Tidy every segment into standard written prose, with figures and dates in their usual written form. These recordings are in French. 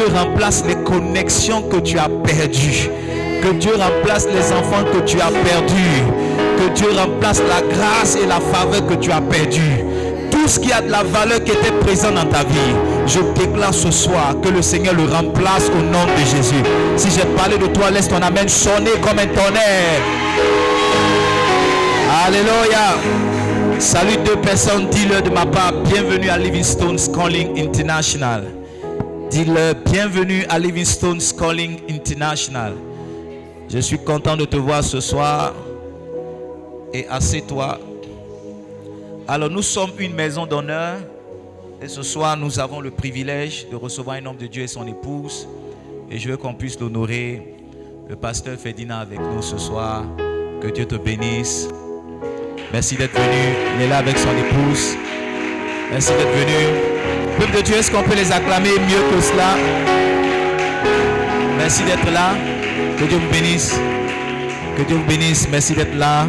Dieu remplace les connexions que tu as perdues. Que Dieu remplace les enfants que tu as perdus. Que Dieu remplace la grâce et la faveur que tu as perdues. Tout ce qui a de la valeur qui était présent dans ta vie, je déclare ce soir que le Seigneur le remplace au nom de Jésus. Si j'ai parlé de toi, laisse ton amen sonner comme un tonnerre. Alléluia. Salut 2 personnes, dis-le de ma part, bienvenue à Livingstone's Calling International. Dis-le, bienvenue à Livingstone's Calling International. Je suis content de te voir ce soir. Et assieds-toi. Alors nous sommes une maison d'honneur. Et ce soir nous avons le privilège de recevoir un homme de Dieu et son épouse. Et je veux qu'on puisse l'honorer. Le pasteur Ferdinand avec nous ce soir. Que Dieu te bénisse. Merci d'être venu. Il est là avec son épouse. Merci d'être venu. Peuple de Dieu, est-ce qu'on peut les acclamer mieux que cela? Merci d'être là. Que Dieu vous bénisse. Que Dieu vous bénisse. Merci d'être là.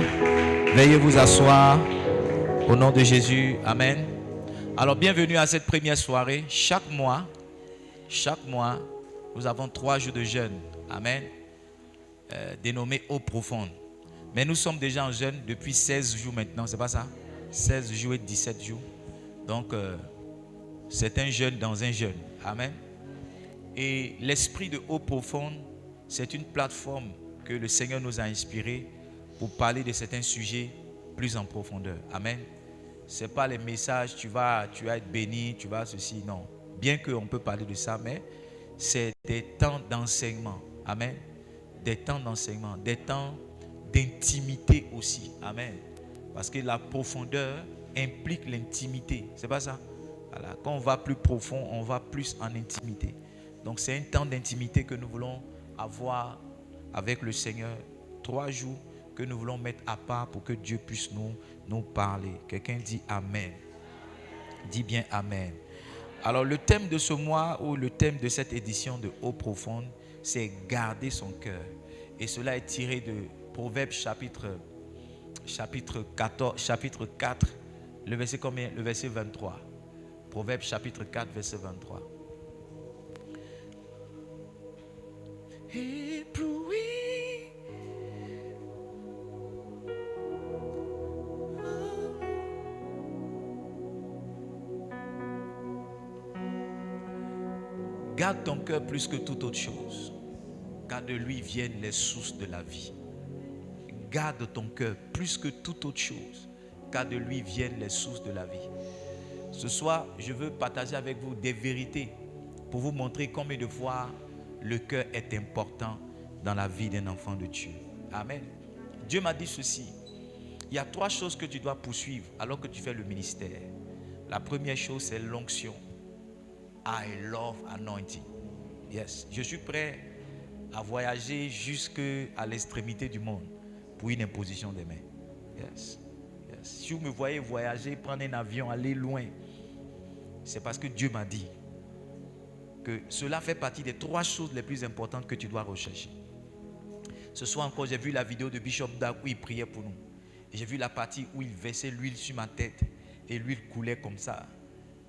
Veuillez vous asseoir. Au nom de Jésus. Amen. Alors, bienvenue à cette première soirée. Chaque mois, nous avons 3 jours de jeûne. Amen. Dénommé Eau profonde. Mais nous sommes déjà en jeûne depuis 16 jours maintenant. C'est pas ça? 16 jours et 17 jours. Donc, c'est un jeûne dans un jeûne. Amen. Et l'esprit de Eau profonde, c'est une plateforme que le Seigneur nous a inspiré pour parler de certains sujets plus en profondeur. Amen. Ce n'est pas les messages, tu vas être béni, tu vas ceci, non. Bien qu'on peut parler de ça, mais c'est des temps d'enseignement. Amen. Des temps d'enseignement, des temps d'intimité aussi. Amen. Parce que la profondeur implique l'intimité. C'est pas ça? Voilà. Quand on va plus profond, on va plus en intimité. Donc c'est un temps d'intimité que nous voulons avoir avec le Seigneur. 3 jours que nous voulons mettre à part pour que Dieu puisse nous parler. Quelqu'un dit Amen. Dis bien Amen. Alors le thème de ce mois ou le thème de cette édition de Eau profonde, c'est garder son cœur. Et cela est tiré de Proverbes chapitre 4, le verset combien? Le verset 23. Proverbes chapitre 4, verset 23. Éprouvé. Garde ton cœur plus que toute autre chose, car de lui viennent les sources de la vie. Garde ton cœur plus que toute autre chose, car de lui viennent les sources de la vie. Ce soir, je veux partager avec vous des vérités pour vous montrer combien de fois le cœur est important dans la vie d'un enfant de Dieu. Amen. Dieu m'a dit ceci. Il y a 3 choses que tu dois poursuivre alors que tu fais le ministère. La première chose, c'est l'onction. I love anointing. Yes. Je suis prêt à voyager jusqu'à l'extrémité du monde pour une imposition des mains. Yes. Yes. Si vous me voyez voyager, prendre un avion, aller loin, c'est parce que Dieu m'a dit que cela fait partie des 3 choses les plus importantes que tu dois rechercher. Ce soir encore, j'ai vu la vidéo de Bishop Dag où il priait pour nous. Et j'ai vu la partie où il versait l'huile sur ma tête et l'huile coulait comme ça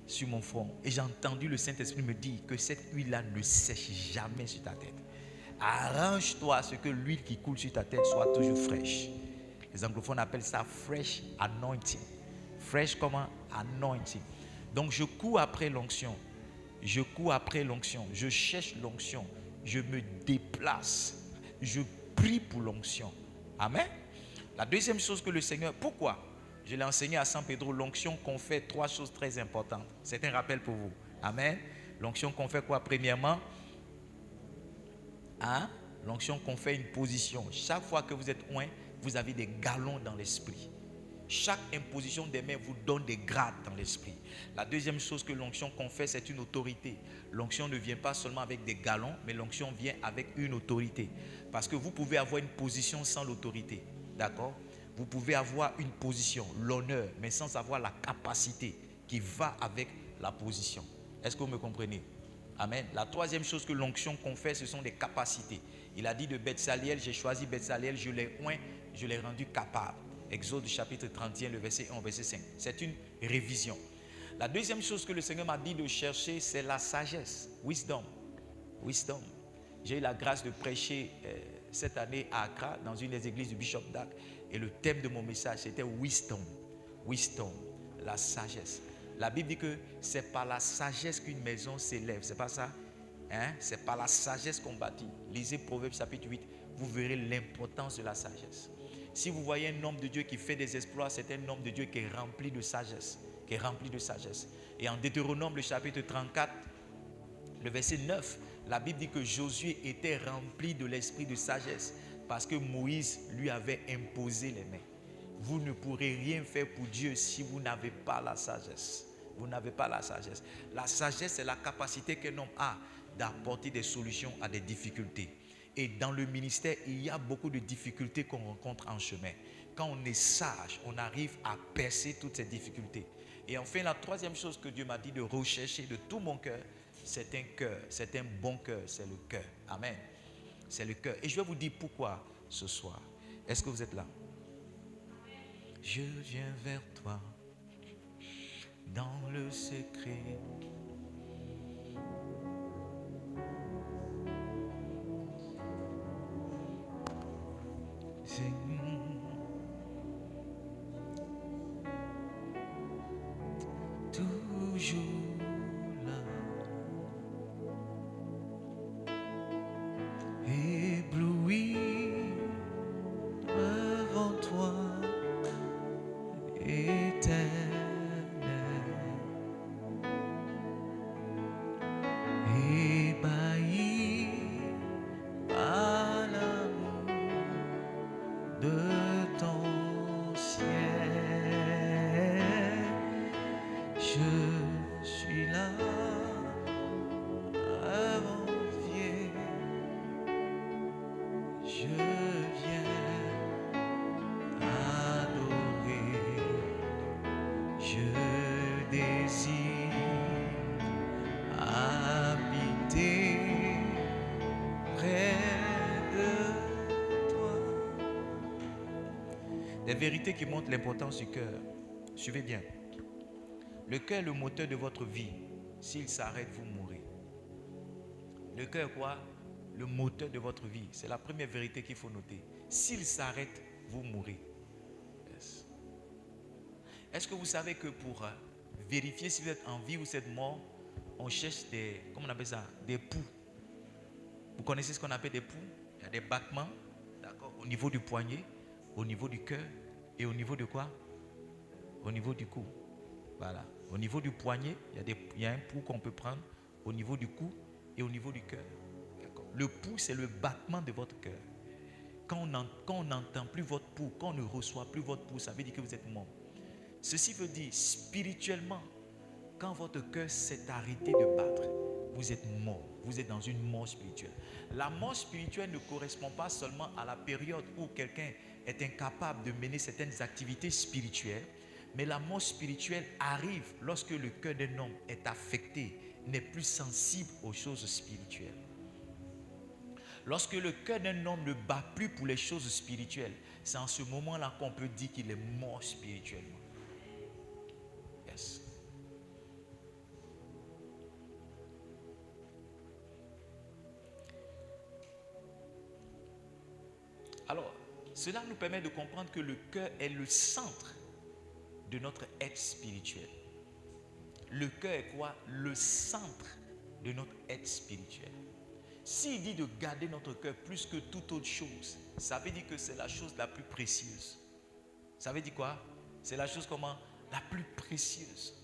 sur mon front. Et j'ai entendu le Saint-Esprit me dire que cette huile-là ne sèche jamais sur ta tête. Arrange-toi à ce que l'huile qui coule sur ta tête soit toujours fraîche. Les anglophones appellent ça fresh anointing. Fresh comment? Anointing. Donc je cours après l'onction. Je cours après l'onction. Je cherche l'onction. Je me déplace. Je prie pour l'onction. Amen. La deuxième chose que le Seigneur... Pourquoi? Je l'ai enseigné à San Pedro, l'onction confère 3 choses très importantes. C'est un rappel pour vous. Amen. L'onction confère quoi? Premièrement, l'onction confère une position. Chaque fois que vous êtes oint, vous avez des galons dans l'esprit. Chaque imposition des mains vous donne des grades dans l'esprit. La deuxième chose que l'onction confère, c'est une autorité. L'onction ne vient pas seulement avec des galons, mais l'onction vient avec une autorité. Parce que vous pouvez avoir une position sans l'autorité. D'accord? Vous pouvez avoir une position, l'honneur, mais sans avoir la capacité qui va avec la position. Est-ce que vous me comprenez? Amen. La troisième chose que l'onction confère, ce sont des capacités. Il a dit de Bethsaliel, j'ai choisi Bethsaliel, je l'ai oint, je l'ai rendu capable. Exode chapitre 31, le verset 1, verset 5. C'est une révision. La deuxième chose que le Seigneur m'a dit de chercher, c'est la sagesse, wisdom. Wisdom. J'ai eu la grâce de prêcher cette année à Accra, dans une des églises du Bishop Dag. Et le thème de mon message, c'était Wisdom. Wisdom, la sagesse. La Bible dit que c'est par la sagesse qu'une maison s'élève. C'est pas ça? Hein? C'est par la sagesse qu'on bâtit. Lisez Proverbes chapitre 8. Vous verrez l'importance de la sagesse. Si vous voyez un homme de Dieu qui fait des exploits, c'est un homme de Dieu qui est rempli de sagesse. Qui est rempli de sagesse. Et en Deutéronome, le chapitre 34, le verset 9, la Bible dit que Josué était rempli de l'esprit de sagesse parce que Moïse lui avait imposé les mains. Vous ne pourrez rien faire pour Dieu si vous n'avez pas la sagesse. Vous n'avez pas la sagesse. La sagesse, c'est la capacité qu'un homme a d'apporter des solutions à des difficultés. Et dans le ministère, il y a beaucoup de difficultés qu'on rencontre en chemin. Quand on est sage, on arrive à percer toutes ces difficultés. Et enfin, la troisième chose que Dieu m'a dit de rechercher de tout mon cœur, c'est un cœur, c'est un bon cœur, c'est le cœur. Amen. C'est le cœur. Et je vais vous dire pourquoi ce soir. Est-ce que vous êtes là? Je viens vers toi dans le secret. Toujours là, ébloui devant toi, éternel, ébahi par l'amour de ton ciel. Je suis là, avant-fier, je viens adorer, je désire habiter près de toi. Des vérités qui montrent l'importance du cœur. Suivez bien. Le cœur est le moteur de votre vie. S'il s'arrête, vous mourrez. Le cœur quoi? Le moteur de votre vie. C'est la première vérité qu'il faut noter. S'il s'arrête, vous mourrez. Yes. Est-ce que vous savez que pour vérifier si vous êtes en vie ou si vous êtes mort, on cherche des, comment on appelle ça? Des pouls. Vous connaissez ce qu'on appelle des pouls? Il y a des battements, d'accord, au niveau du poignet, au niveau du cœur et au niveau de quoi? Au niveau du cou. Voilà. Au niveau du poignet, il y a un pouls qu'on peut prendre au niveau du cou et au niveau du cœur. Le pouls, c'est le battement de votre cœur. Quand on n'entend plus votre pouls, quand on ne reçoit plus votre pouls, ça veut dire que vous êtes mort. Ceci veut dire, spirituellement, quand votre cœur s'est arrêté de battre, vous êtes mort. Vous êtes dans une mort spirituelle. La mort spirituelle ne correspond pas seulement à la période où quelqu'un est incapable de mener certaines activités spirituelles, mais la mort spirituelle arrive lorsque le cœur d'un homme est affecté, n'est plus sensible aux choses spirituelles. Lorsque le cœur d'un homme ne bat plus pour les choses spirituelles, c'est en ce moment-là qu'on peut dire qu'il est mort spirituellement. Yes. Alors, cela nous permet de comprendre que le cœur est le centre de notre être spirituel. Le cœur est quoi? Le centre de notre être spirituel. S'il dit de garder notre cœur plus que toute autre chose, ça veut dire que c'est la chose la plus précieuse. Ça veut dire quoi? C'est la chose comment? La plus précieuse.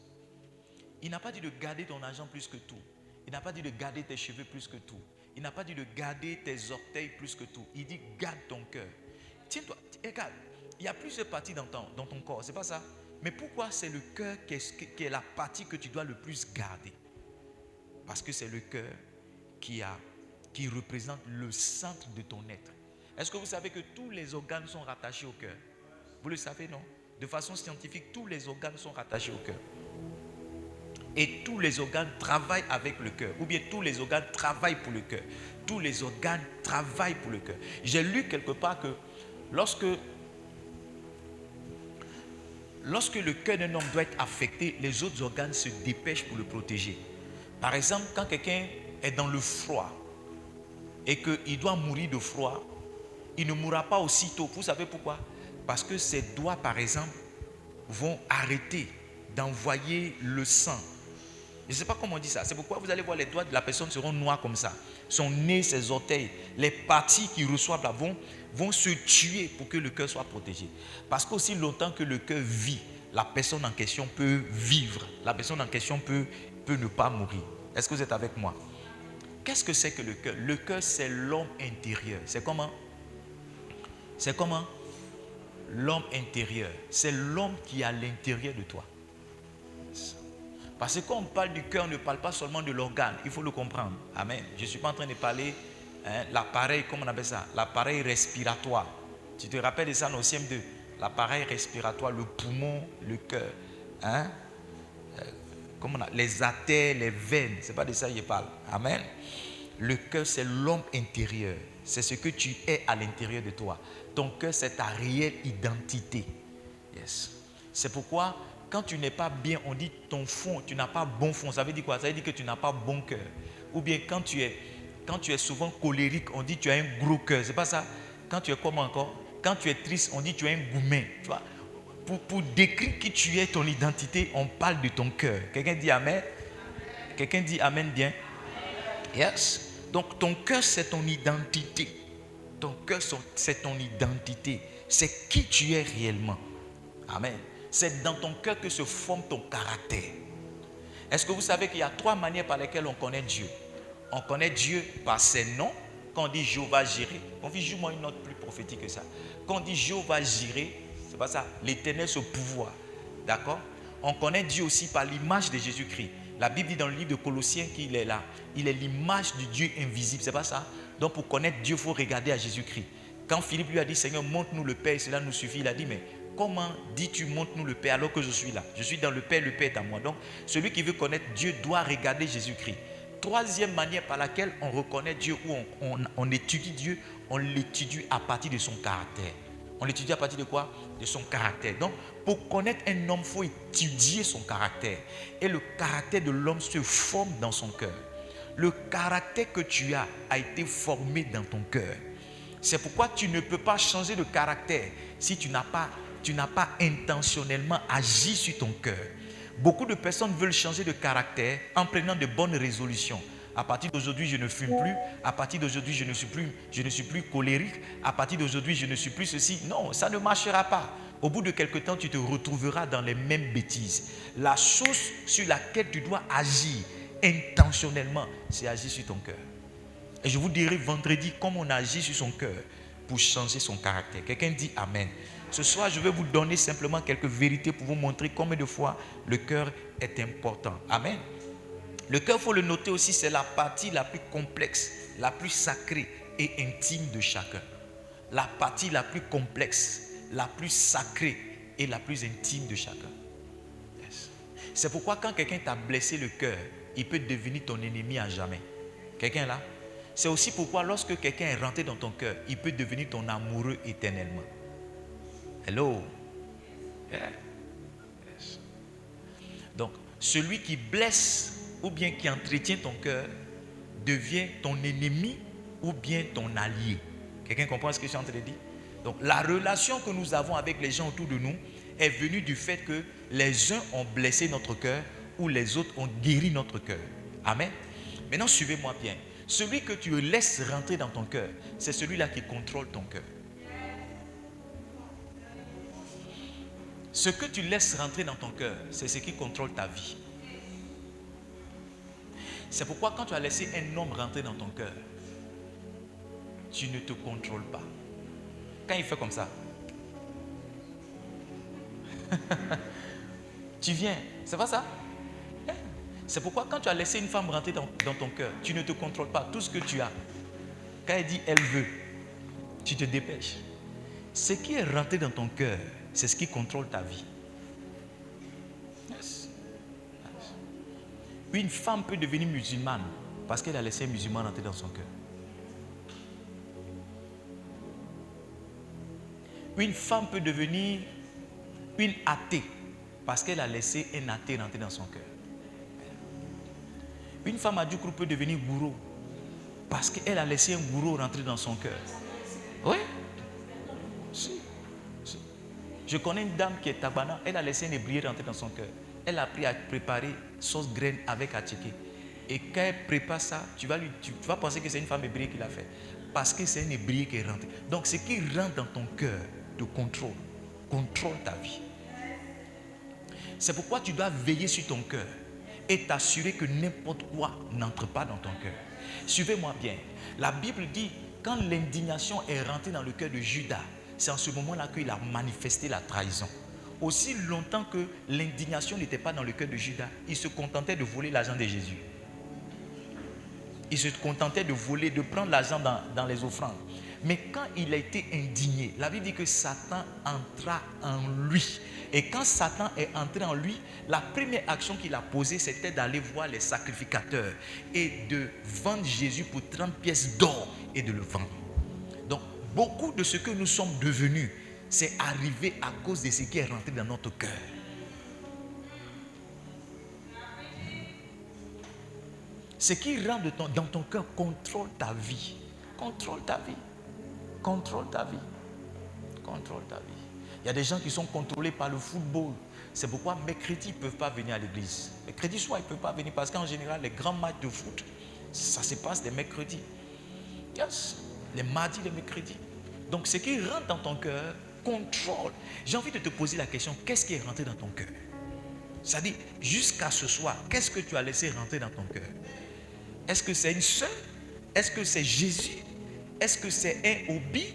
Il n'a pas dit de garder ton argent plus que tout. Il n'a pas dit de garder tes cheveux plus que tout. Il n'a pas dit de garder tes orteils plus que tout. Il dit garde ton cœur. Tiens-toi, regarde, il y a plusieurs parties dans ton corps, c'est pas ça? Mais pourquoi c'est le cœur qui est la partie que tu dois le plus garder? Parce que c'est le cœur qui représente le centre de ton être. Est-ce que vous savez que tous les organes sont rattachés au cœur? Vous le savez, non? De façon scientifique, tous les organes sont rattachés au cœur. Et tous les organes travaillent avec le cœur. Ou bien tous les organes travaillent pour le cœur. Tous les organes travaillent pour le cœur. J'ai lu quelque part que lorsque le cœur d'un homme doit être affecté, les autres organes se dépêchent pour le protéger. Par exemple, quand quelqu'un est dans le froid, et qu'il doit mourir de froid, il ne mourra pas aussitôt. Vous savez pourquoi? Parce que ses doigts, par exemple, vont arrêter d'envoyer le sang. Je ne sais pas comment on dit ça. C'est pourquoi vous allez voir les doigts de la personne seront noirs comme ça. Son nez, ses orteils, les parties qui reçoivent là vont se tuer pour que le cœur soit protégé. Parce qu'aussi longtemps que le cœur vit, la personne en question peut vivre. La personne en question peut ne pas mourir. Est-ce que vous êtes avec moi? Qu'est-ce que c'est que le cœur? Le cœur, c'est l'homme intérieur. C'est comment? C'est comment? L'homme intérieur. C'est l'homme qui est à l'intérieur de toi. Parce que quand on parle du cœur, on ne parle pas seulement de l'organe. Il faut le comprendre. Amen. Je ne suis pas en train de parler l'appareil, comment on appelle ça? L'appareil respiratoire. Tu te rappelles de ça dans le CM2? L'appareil respiratoire, le poumon, le cœur. Les artères, les veines. Ce n'est pas de ça que je parle. Amen. Le cœur, c'est l'homme intérieur. C'est ce que tu es à l'intérieur de toi. Ton cœur, c'est ta réelle identité. Yes. C'est pourquoi, quand tu n'es pas bien, on dit ton fond, tu n'as pas bon fond. Ça veut dire quoi? Ça veut dire que tu n'as pas bon cœur. Ou bien quand tu es souvent colérique, on dit tu as un gros cœur. C'est pas ça? Quand tu es comment encore? Quand tu es triste, on dit tu as un gourmet. Tu vois? Pour décrire qui tu es, ton identité, on parle de ton cœur. Quelqu'un dit amen? Quelqu'un dit amen bien? Yes. Donc ton cœur, c'est ton identité. Ton cœur, c'est ton identité. C'est qui tu es réellement. Amen. C'est dans ton cœur que se forme ton caractère. Est-ce que vous savez qu'il y a 3 manières par lesquelles on connaît Dieu? On connaît Dieu par ses noms. Quand on dit Jéhovah Jireh, joue-moi une note plus prophétique que ça. Quand on dit Jéhovah Jireh, c'est pas ça, l'Éternel, ce pouvoir. D'accord? On connaît Dieu aussi par l'image de Jésus-Christ. La Bible dit dans le livre de Colossiens qu'il est là. Il est l'image du Dieu invisible. C'est pas ça? Donc pour connaître Dieu, il faut regarder à Jésus-Christ. Quand Philippe lui a dit, Seigneur, montre-nous le Père, cela nous suffit. Il a dit, mais comment dis-tu, montre-nous le Père alors que je suis là? Je suis dans le Père est en moi. Donc celui qui veut connaître Dieu doit regarder Jésus-Christ. 3e manière par laquelle on reconnaît Dieu, ou on étudie Dieu, on l'étudie à partir de son caractère. On l'étudie à partir de quoi? De son caractère. Donc, pour connaître un homme, il faut étudier son caractère. Et le caractère de l'homme se forme dans son cœur. Le caractère que tu as été formé dans ton cœur. C'est pourquoi tu ne peux pas changer de caractère si tu n'as pas intentionnellement agi sur ton cœur. Beaucoup de personnes veulent changer de caractère en prenant de bonnes résolutions. À partir d'aujourd'hui, je ne fume plus. À partir d'aujourd'hui, je ne suis plus colérique. À partir d'aujourd'hui, je ne suis plus ceci. Non, ça ne marchera pas. Au bout de quelque temps, tu te retrouveras dans les mêmes bêtises. La chose sur laquelle tu dois agir intentionnellement, c'est agir sur ton cœur. Et je vous dirai vendredi comment on agit sur son cœur pour changer son caractère. Quelqu'un dit amen. Ce soir, je vais vous donner simplement quelques vérités pour vous montrer combien de fois le cœur est important. Amen. Le cœur, il faut le noter aussi, c'est la partie la plus complexe, la plus sacrée et intime de chacun. La partie la plus complexe, la plus sacrée et la plus intime de chacun. Yes. C'est pourquoi quand quelqu'un t'a blessé le cœur, il peut devenir ton ennemi à jamais. Quelqu'un là? C'est aussi pourquoi lorsque quelqu'un est rentré dans ton cœur, il peut devenir ton amoureux éternellement. Hello? Yeah. Yes. Donc, celui qui blesse ou bien qui entretient ton cœur devient ton ennemi ou bien ton allié. Quelqu'un comprend ce que je suis en train de dire? Donc la relation que nous avons avec les gens autour de nous est venue du fait que les uns ont blessé notre cœur ou les autres ont guéri notre cœur. Amen. Maintenant suivez-moi bien. Celui que tu laisses rentrer dans ton cœur, c'est celui-là qui contrôle ton cœur. Ce que tu laisses rentrer dans ton cœur, c'est ce qui contrôle ta vie. C'est pourquoi quand tu as laissé un homme rentrer dans ton cœur, tu ne te contrôles pas. Quand il fait comme ça, tu viens, c'est pas ça? C'est pourquoi quand tu as laissé une femme rentrer dans ton cœur, tu ne te contrôles pas. Tout ce que tu as, quand elle dit elle veut, tu te dépêches. Ce qui est rentré dans ton cœur, c'est ce qui contrôle ta vie. Yes. Yes. Une femme peut devenir musulmane parce qu'elle a laissé un musulman rentrer dans son cœur. Une femme peut devenir une athée parce qu'elle a laissé un athée rentrer dans son cœur. Une femme à Djoukru peut devenir bourreau Parce qu'elle a laissé un gourou rentrer dans son cœur. Oui. Si. Je connais une dame qui est tabana, elle a laissé un ébrier rentrer dans son cœur. Elle a appris à préparer sauce graine avec attiqué. Et quand elle prépare ça, tu vas penser que c'est une femme ébriée qui l'a fait. Parce que c'est un ébrier qui est rentré. Donc ce qui rentre dans ton cœur te contrôle ta vie. C'est pourquoi tu dois veiller sur ton cœur et t'assurer que n'importe quoi n'entre pas dans ton cœur. Suivez-moi bien. La Bible dit, quand l'indignation est rentrée dans le cœur de Judas, c'est en ce moment-là qu'il a manifesté la trahison. Aussi longtemps que l'indignation n'était pas dans le cœur de Judas, il se contentait de voler l'argent de Jésus. Il se contentait de voler, de prendre l'argent dans les offrandes. Mais quand il a été indigné, la Bible dit que Satan entra en lui. Et quand Satan est entré en lui, la première action qu'il a posée, c'était d'aller voir les sacrificateurs et de vendre Jésus pour 30 pièces d'or et de le vendre. Donc, beaucoup de ce que nous sommes devenus, c'est arrivé à cause de ce qui est rentré dans notre cœur. Ce qui rentre dans ton cœur contrôle ta vie. Contrôle ta vie. Contrôle ta vie. Contrôle ta vie. Il y a des gens qui sont contrôlés par le football. C'est pourquoi mercredi, ils ne peuvent pas venir à l'église. Mercredi soir, ils ne peuvent pas venir parce qu'en général, les grands matchs de foot, ça se passe les mercredis. Yes. Les mardis, les mercredis. Donc, ce qui rentre dans ton cœur contrôle. J'ai envie de te poser la question, qu'est-ce qui est rentré dans ton cœur? C'est-à-dire, jusqu'à ce soir, qu'est-ce que tu as laissé rentrer dans ton cœur? Est-ce que c'est une sœur? Est-ce que c'est Jésus? Est-ce que c'est un hobby?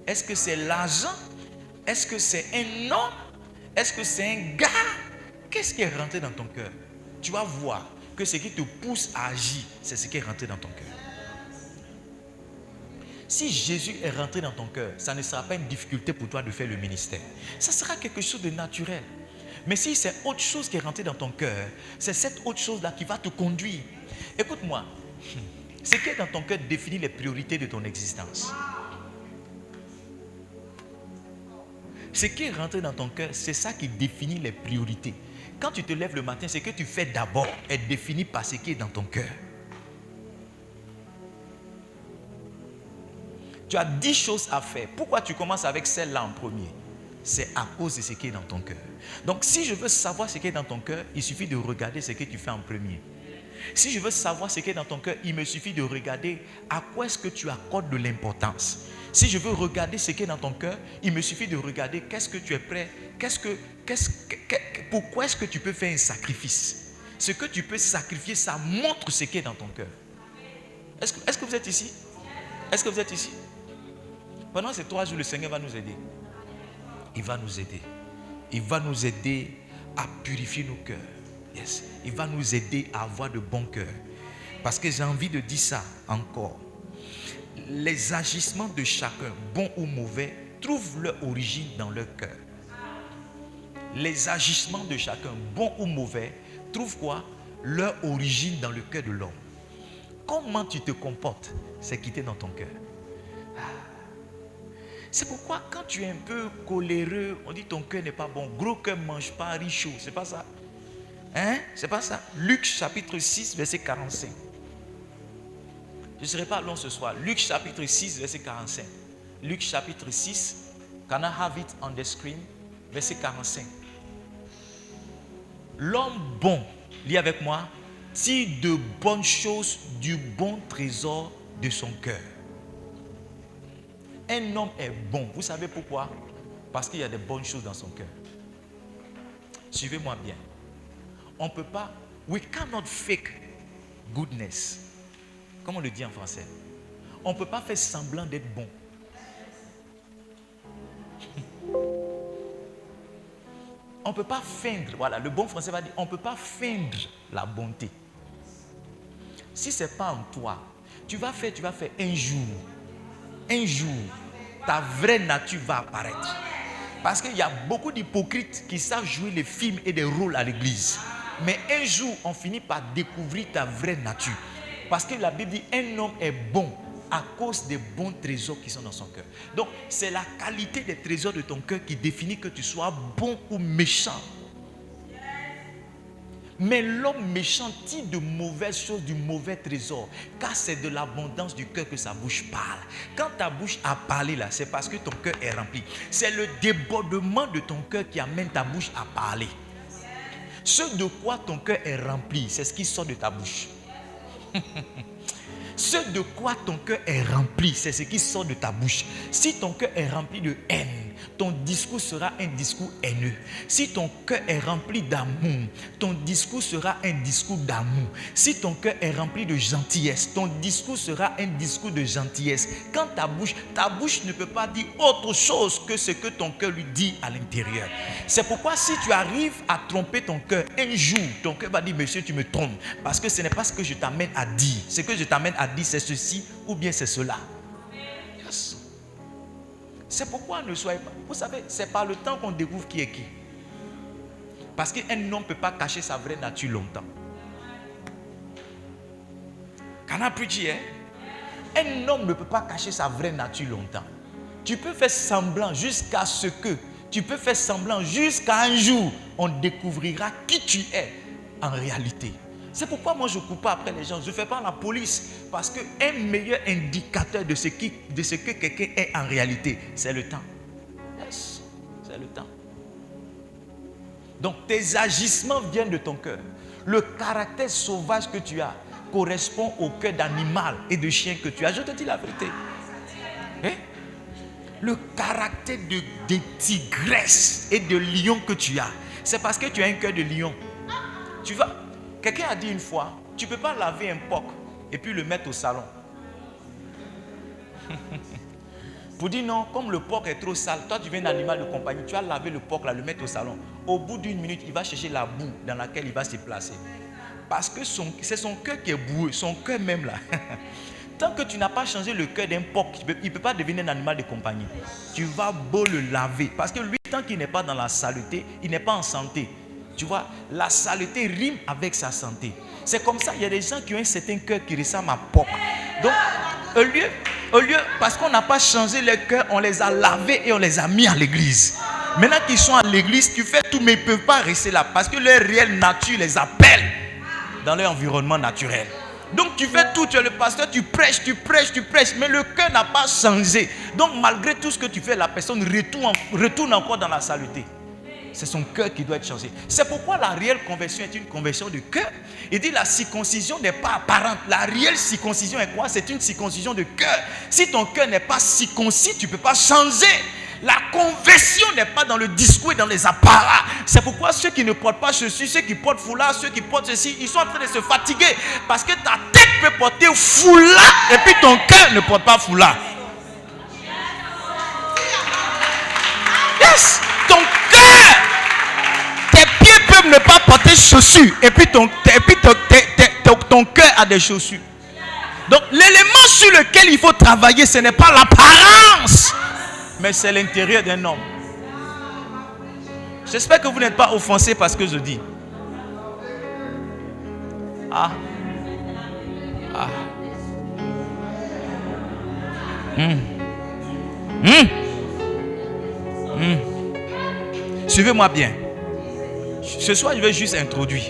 Est-ce que c'est l'argent? Est-ce que c'est un homme? Est-ce que c'est un gars? Qu'est-ce qui est rentré dans ton cœur? Tu vas voir que ce qui te pousse à agir, c'est ce qui est rentré dans ton cœur. Si Jésus est rentré dans ton cœur, ça ne sera pas une difficulté pour toi de faire le ministère. Ça sera quelque chose de naturel. Mais si c'est autre chose qui est rentré dans ton cœur, c'est cette autre chose-là qui va te conduire. Écoute-moi, ce qui est dans ton cœur définit les priorités de ton existence. Ce qui est rentré dans ton cœur, c'est ça qui définit les priorités. Quand tu te lèves le matin, ce que tu fais d'abord est défini par ce qui est dans ton cœur. Tu as 10 choses à faire. Pourquoi tu commences avec celle-là en premier? C'est à cause de ce qui est dans ton cœur. Donc si je veux savoir ce qui est dans ton cœur, il suffit de regarder ce que tu fais en premier. Si je veux savoir ce qui est dans ton cœur, il me suffit de regarder à quoi est-ce que tu accordes de l'importance. Si je veux regarder ce qui est dans ton cœur, il me suffit de regarder qu'est-ce que tu es prêt, pourquoi est-ce que tu peux faire un sacrifice. Ce que tu peux sacrifier, ça montre ce qui est dans ton cœur. Est-ce que vous êtes ici? Est-ce que vous êtes ici? Pendant ces 3 jours, le Seigneur va nous aider. Il va nous aider. Il va nous aider à purifier nos cœurs. Yes. Il va nous aider à avoir de bons cœurs. Parce que j'ai envie de dire ça encore. Les agissements de chacun, bons ou mauvais, trouvent leur origine dans leur cœur. Les agissements de chacun, bons ou mauvais, trouvent quoi? Leur origine dans le cœur de l'homme. Comment tu te comportes, c'est qui est dans ton cœur. C'est pourquoi quand tu es un peu coléreux, on dit ton cœur n'est pas bon. Gros cœur ne mange pas, riz chaud. C'est pas ça. Hein? C'est pas ça. Luc chapitre 6, verset 45. Je ne serai pas long ce soir. Luc chapitre 6, verset 45. Luc chapitre 6. Can I have it on the screen? Verset 45. L'homme bon, lis avec moi, tire de bonnes choses du bon trésor de son cœur. Un homme est bon. Vous savez pourquoi? Parce qu'il y a des bonnes choses dans son cœur. Suivez-moi bien. On ne peut pas, we cannot fake goodness. Comment on le dit en français? On ne peut pas faire semblant d'être bon. On ne peut pas feindre, voilà, le bon français va dire, on ne peut pas feindre la bonté. Si ce n'est pas en toi, tu vas faire un jour, ta vraie nature va apparaître. Parce qu'il y a beaucoup d'hypocrites qui savent jouer les films et des rôles à l'église. Mais un jour, on finit par découvrir ta vraie nature. Parce que la Bible dit, un homme est bon à cause des bons trésors qui sont dans son cœur. Donc, c'est la qualité des trésors de ton cœur qui définit que tu sois bon ou méchant. Mais l'homme méchant tire de mauvaises choses du mauvais trésor, car c'est de l'abondance du cœur que sa bouche parle. Quand ta bouche a parlé là, c'est parce que ton cœur est rempli. C'est le débordement de ton cœur qui amène ta bouche à parler. Ce de quoi ton cœur est rempli, c'est ce qui sort de ta bouche. Ce de quoi ton cœur est rempli, c'est ce qui sort de ta bouche. Si ton cœur est rempli de haine, ton discours sera un discours haineux. Si ton cœur est rempli d'amour, ton discours sera un discours d'amour. Si ton cœur est rempli de gentillesse, ton discours sera un discours de gentillesse. Quand ta bouche ne peut pas dire autre chose que ce que ton cœur lui dit à l'intérieur. C'est pourquoi si tu arrives à tromper ton cœur, un jour, ton cœur va dire, monsieur, tu me trompes. Parce que ce n'est pas ce que je t'amène à dire. Ce que je t'amène à dire, c'est ceci ou bien c'est cela. Yes. C'est pourquoi ne soyez pas... Vous savez, c'est par le temps qu'on découvre qui est qui. Parce qu'un homme ne peut pas cacher sa vraie nature longtemps. Can I preach here? Un homme ne peut pas cacher sa vraie nature longtemps. Tu peux faire semblant jusqu'à ce que... Tu peux faire semblant jusqu'à un jour, on découvrira qui tu es en réalité. C'est pourquoi moi je ne cours pas après les gens. Je ne fais pas la police. Parce qu'un meilleur indicateur de ce que quelqu'un est en réalité, c'est le temps. Yes, c'est le temps. Donc tes agissements viennent de ton cœur. Le caractère sauvage que tu as correspond au cœur d'animal et de chien que tu as. Je te dis la vérité. Hein? Le caractère de tigresse et de lion que tu as, c'est parce que tu as un cœur de lion. Tu vas... Quelqu'un a dit une fois, tu ne peux pas laver un porc et puis le mettre au salon. Pour dire non, comme le porc est trop sale, toi tu viens d'un animal de compagnie, tu vas laver le porc là, le mettre au salon. Au bout d'une minute, il va chercher la boue dans laquelle il va se placer. Parce que c'est son cœur qui est boueux, son cœur même là. Tant que tu n'as pas changé le cœur d'un porc, il ne peut pas devenir un animal de compagnie. Tu vas beau le laver. Parce que lui, tant qu'il n'est pas dans la saleté, il n'est pas en santé. Tu vois, la saleté rime avec sa santé. C'est comme ça, il y a des gens qui ont un certain cœur qui ressemble à porc. Donc, au lieu, parce qu'on n'a pas changé leur cœur, on les a lavés et on les a mis à l'église. Maintenant qu'ils sont à l'église, tu fais tout, mais ils ne peuvent pas rester là. Parce que leur réelle nature les appelle dans leur environnement naturel. Donc tu fais tout, tu es le pasteur, tu prêches, mais le cœur n'a pas changé. Donc malgré tout ce que tu fais, la personne retourne encore dans la saleté. C'est son cœur qui doit être changé. C'est pourquoi la réelle conversion est une conversion de cœur. Il dit la circoncision n'est pas apparente. La réelle circoncision est quoi? C'est une circoncision de cœur. Si ton cœur n'est pas circoncis, tu ne peux pas changer. La conversion n'est pas dans le discours et dans les apparats. C'est pourquoi ceux qui ne portent pas ceci, ceux qui portent foulard, ceux qui portent ceci, ils sont en train de se fatiguer. Parce que ta tête peut porter foulard et puis ton cœur ne porte pas foulard. Yes, ton cœur. Tes pieds peuvent ne pas porter chaussures et puis ton cœur a des chaussures. Donc l'élément sur lequel il faut travailler, ce n'est pas l'apparence, mais c'est l'intérieur d'un homme. J'espère que vous n'êtes pas offensés par ce que je dis. Suivez-moi bien. Ce soir, je vais juste introduire.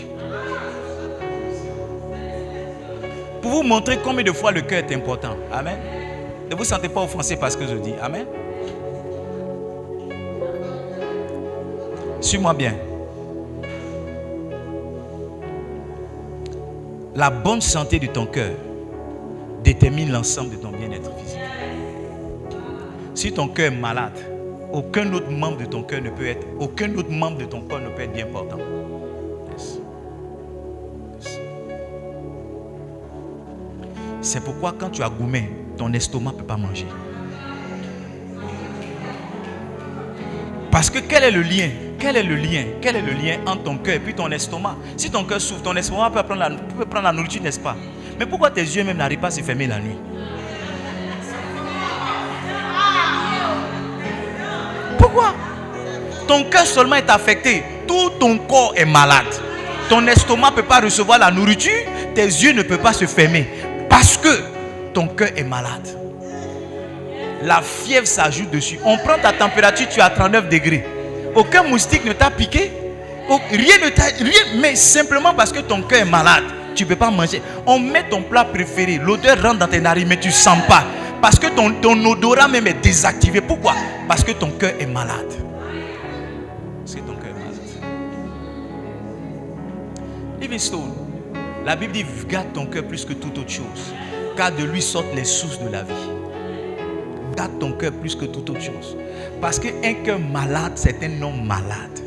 Pour vous montrer combien de fois le cœur est important. Amen. Ne vous sentez pas offensé par ce que je dis. Amen. Suis-moi bien. La bonne santé de ton cœur détermine l'ensemble de ton bien-être physique. Si ton cœur est malade, aucun autre membre de ton cœur ne peut être, aucun autre membre de ton corps ne peut être bien portant. Yes. Yes. C'est pourquoi quand tu as gourmet, ton estomac ne peut pas manger. Parce que quel est le lien? Quel est le lien entre ton cœur et puis ton estomac? Si ton cœur souffre, ton estomac peut prendre la nourriture, n'est-ce pas? Mais pourquoi tes yeux même n'arrivent pas à se fermer la nuit? Pourquoi? Ton cœur seulement est affecté. Tout ton corps est malade. Ton estomac ne peut pas recevoir la nourriture. Tes yeux ne peuvent pas se fermer. Parce que ton cœur est malade. La fièvre s'ajoute dessus. On prend ta température, tu es à 39 degrés. Aucun moustique ne t'a piqué. Oh, rien, mais simplement parce que ton cœur est malade, tu ne peux pas manger. On met ton plat préféré, l'odeur rentre dans tes narines, mais tu ne sens pas. Parce que ton odorat même est désactivé. Pourquoi? Parce que ton cœur est malade. Parce que ton cœur est malade. Livingstone, la Bible dit, garde ton cœur plus que toute autre chose, car de lui sortent les sources de la vie. Garde ton cœur plus que toute autre chose. Parce qu'un cœur malade, c'est un homme malade.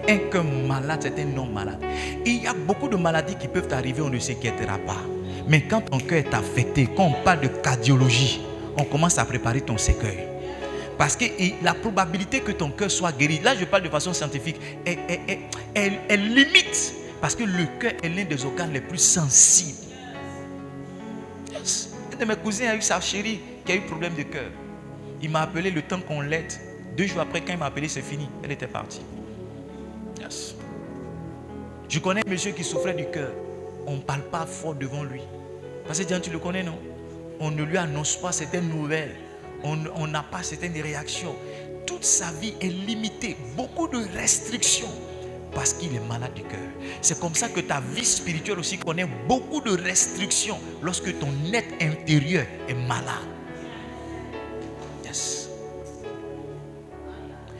Un cœur malade, c'est un homme malade. Et il y a beaucoup de maladies qui peuvent arriver, on ne s'inquiétera pas. Mais quand ton cœur est affecté, quand on parle de cardiologie, on commence à préparer ton cercueil. Parce que la probabilité que ton cœur soit guéri, là je parle de façon scientifique, est limite. Parce que le cœur est l'un des organes les plus sensibles. Yes. Un de mes cousins a eu sa chérie qui a eu problème de cœur. Il m'a appelé le temps qu'on l'aide. 2 jours après, quand il m'a appelé, c'est fini. Elle était partie. Yes. Je connais un monsieur qui souffrait du cœur. On ne parle pas fort devant lui. Parce que Dieu, tu le connais, non? On ne lui annonce pas certaines nouvelles. On n'a pas certaines réactions. Toute sa vie est limitée. Beaucoup de restrictions. Parce qu'il est malade du cœur. C'est comme ça que ta vie spirituelle aussi connaît beaucoup de restrictions lorsque ton être intérieur est malade. Yes.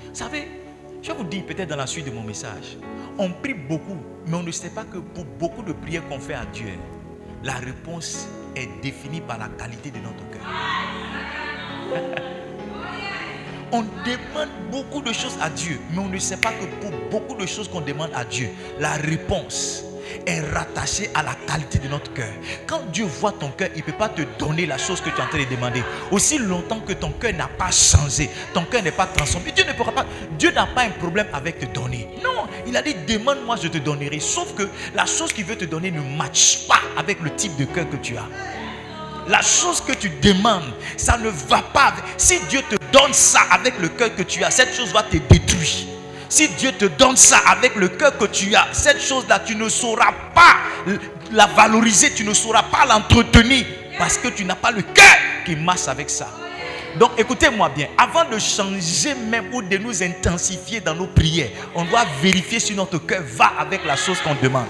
Vous savez, je vais vous dire peut-être dans la suite de mon message, on prie beaucoup, mais on ne sait pas que pour beaucoup de prières qu'on fait à Dieu, la réponse est définie par la qualité de notre cœur. On demande beaucoup de choses à Dieu, mais on ne sait pas que pour beaucoup de choses qu'on demande à Dieu, la réponse est rattachée à la qualité de notre cœur. Quand Dieu voit ton cœur, il ne peut pas te donner la chose que tu es en train de demander. Aussi longtemps que ton cœur n'a pas changé, ton cœur n'est pas transformé, Dieu ne pourra pas. Dieu n'a pas un problème avec te donner. Non, il a dit demande-moi, je te donnerai. Sauf que la chose qu'il veut te donner ne matche pas avec le type de cœur que tu as. La chose que tu demandes, ça ne va pas. Si Dieu te donne ça avec le cœur que tu as, cette chose va te détruire. Si Dieu te donne ça avec le cœur que tu as, cette chose-là, tu ne sauras pas la valoriser, tu ne sauras pas l'entretenir parce que tu n'as pas le cœur qui marche avec ça. Donc écoutez-moi bien, avant de changer même ou de nous intensifier dans nos prières, on doit vérifier si notre cœur va avec la chose qu'on demande.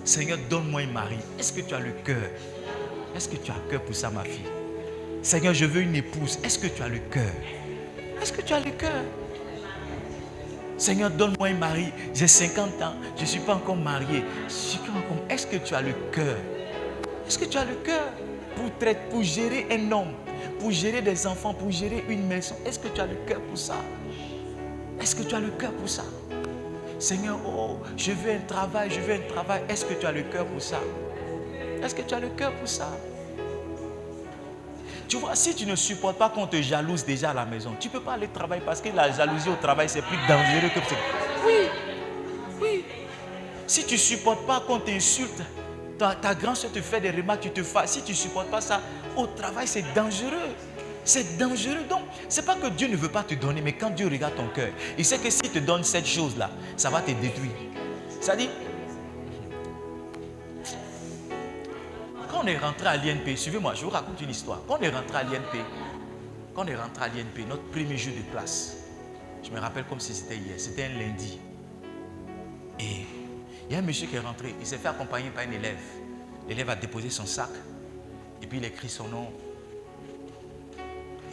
Seigneur, donne-moi un mari. Est-ce que tu as le cœur? Est-ce que tu as le cœur pour ça, ma fille? Seigneur, je veux une épouse. Est-ce que tu as le cœur? Est-ce que tu as le cœur? Seigneur, donne-moi un mari. J'ai 50 ans. Je ne suis pas encore marié. Est-ce que tu as le cœur? Est-ce que tu as le cœur pour gérer un homme, pour gérer des enfants, pour gérer une maison? Est-ce que tu as le cœur pour ça? Est-ce que tu as le cœur pour ça? Seigneur, oh, je veux un travail, je veux un travail. Est-ce que tu as le cœur pour ça? Est-ce que tu as le cœur pour ça? Tu vois, si tu ne supportes pas qu'on te jalouse déjà à la maison, tu ne peux pas aller travailler parce que la jalousie au travail, c'est plus dangereux que... Oui. Si tu ne supportes pas qu'on t'insulte, ta grand-soeur te fait des remarques, tu te fais. Si tu ne supportes pas ça, au travail, c'est dangereux. C'est dangereux. Donc, ce n'est pas que Dieu ne veut pas te donner, mais quand Dieu regarde ton cœur, il sait que s'il te donne cette chose-là, ça va te détruire. C'est-à-dire, quand on est rentré à l'INP, suivez-moi, je vous raconte une histoire. Quand on est rentré à l'INP, notre premier jour de classe, je me rappelle comme si c'était hier, c'était un lundi. Et il y a un monsieur qui est rentré, il s'est fait accompagner par un élève. L'élève a déposé son sac, et puis il écrit son nom.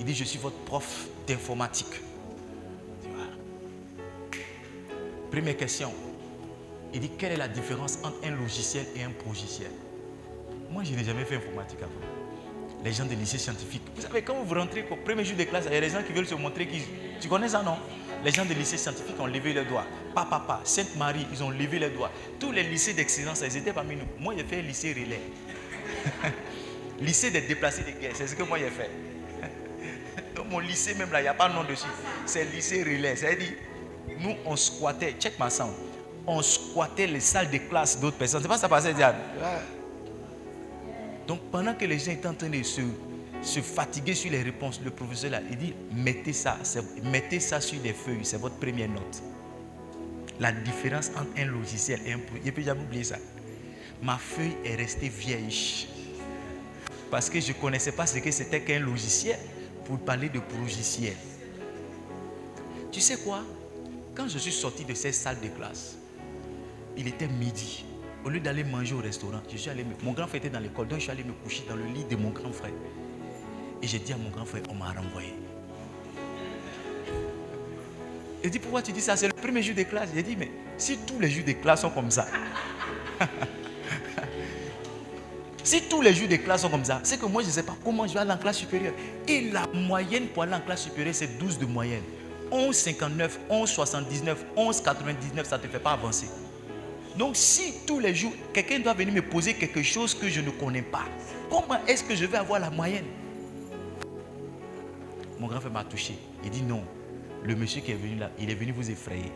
Il dit, je suis votre prof d'informatique. Première question. Il dit, quelle est la différence entre un logiciel et un progiciel? Moi, je n'ai jamais fait informatique avant. Les gens des lycées scientifiques. Vous savez, quand vous rentrez au premier jour de classe, il y a des gens qui veulent se montrer qu'ils... Tu connais ça, non? Les gens des lycées scientifiques ont levé les doigts. Papa, Sainte-Marie, ils ont levé les doigts. Tous les lycées d'excellence, ils étaient parmi nous. Moi, j'ai fait un lycée relais. Lycée des déplacés de guerre, c'est ce que moi j'ai fait. Dans mon lycée même là, il n'y a pas de nom dessus. C'est le lycée relais. C'est-à-dire, nous on squattait, check ma sound, on squattait les salles de classe d'autres personnes. C'est pas ça passait, Diane. Donc pendant que les gens étaient en train de se fatiguer sur les réponses, le professeur là, il dit, mettez ça sur des feuilles, c'est votre première note. La différence entre un logiciel et un... Je ne peux jamais oublier ça. Ma feuille est restée vieille. Parce que je ne connaissais pas ce que c'était qu'un logiciel pour parler de logiciel. Tu sais quoi? Quand je suis sorti de cette salle de classe, il était midi. Au lieu d'aller manger au restaurant, mon grand frère était dans l'école, donc je suis allé me coucher dans le lit de mon grand frère. Et j'ai dit à mon grand frère, on m'a renvoyé. Il dit, pourquoi tu dis ça? C'est le premier jour de classe. J'ai dit, mais si tous les jours de classe sont comme ça, si tous les jours de classe sont comme ça, c'est que moi je ne sais pas comment je vais aller en classe supérieure. Et la moyenne pour aller en classe supérieure, c'est 12 de moyenne. 11,59, 11,79, 11,99, ça ne te fait pas avancer. Donc si tous les jours, quelqu'un doit venir me poser quelque chose que je ne connais pas, comment est-ce que je vais avoir la moyenne? Mon grand frère m'a touché. Il dit non, le monsieur qui est venu là, il est venu vous effrayer.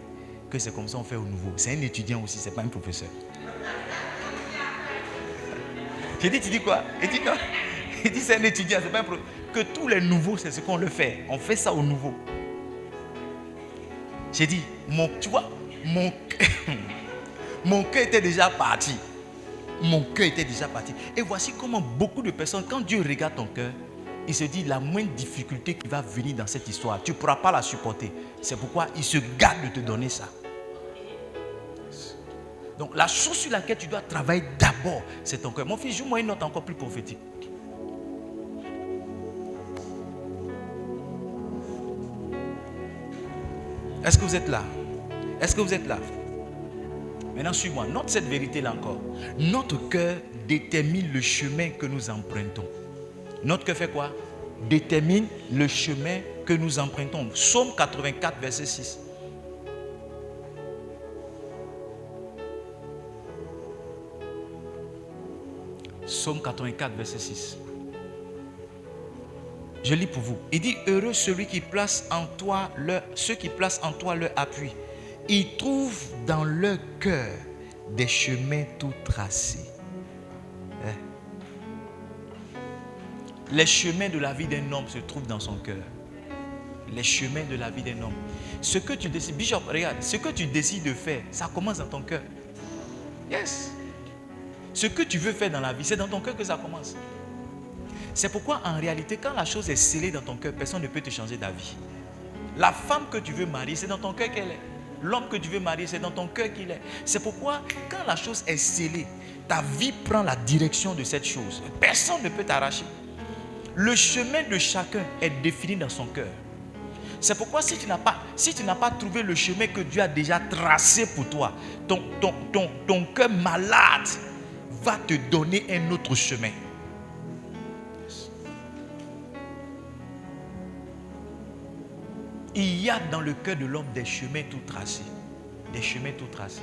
Que c'est comme ça on fait au nouveau. C'est un étudiant aussi, ce n'est pas un professeur. J'ai dit, tu dis quoi? Il dit non. Il dit c'est un étudiant, c'est pas un professeur. Que tous les nouveaux, c'est ce qu'on le fait. On fait ça au nouveau. J'ai dit, tu vois, mon cœur était déjà parti. Mon cœur était déjà parti. Et voici comment beaucoup de personnes, quand Dieu regarde ton cœur, il se dit la moindre difficulté qui va venir dans cette histoire, tu ne pourras pas la supporter. C'est pourquoi il se garde de te donner ça. Donc la chose sur laquelle tu dois travailler d'abord, c'est ton cœur. Mon fils, joue-moi une note encore plus prophétique. Est-ce que vous êtes là? Est-ce que vous êtes là? Maintenant, suis-moi. Note cette vérité-là encore. Notre cœur détermine le chemin que nous empruntons. Notre cœur fait quoi? Détermine le chemin que nous empruntons. Psaume 84, verset 6. Psaume 84, verset 6. Je lis pour vous. Il dit, heureux celui qui place en toi ceux qui placent en toi leur appui. Ils trouvent dans leur cœur des chemins tout tracés. Les chemins de la vie d'un homme se trouvent dans son cœur. Les chemins de la vie d'un homme. Ce que tu décides, Bishop, regarde, ce que tu décides de faire, ça commence dans ton cœur. Yes. Ce que tu veux faire dans la vie, c'est dans ton cœur que ça commence. C'est pourquoi en réalité, quand la chose est scellée dans ton cœur, personne ne peut te changer d'avis. La femme que tu veux marier, c'est dans ton cœur qu'elle est. L'homme que tu veux marier, c'est dans ton cœur qu'il est. C'est pourquoi quand la chose est scellée, ta vie prend la direction de cette chose. Personne ne peut t'arracher. Le chemin de chacun est défini dans son cœur. C'est pourquoi si tu n'as pas trouvé le chemin que Dieu a déjà tracé pour toi, ton cœur malade va te donner un autre chemin. Il y a dans le cœur de l'homme des chemins tout tracés. Des chemins tout tracés.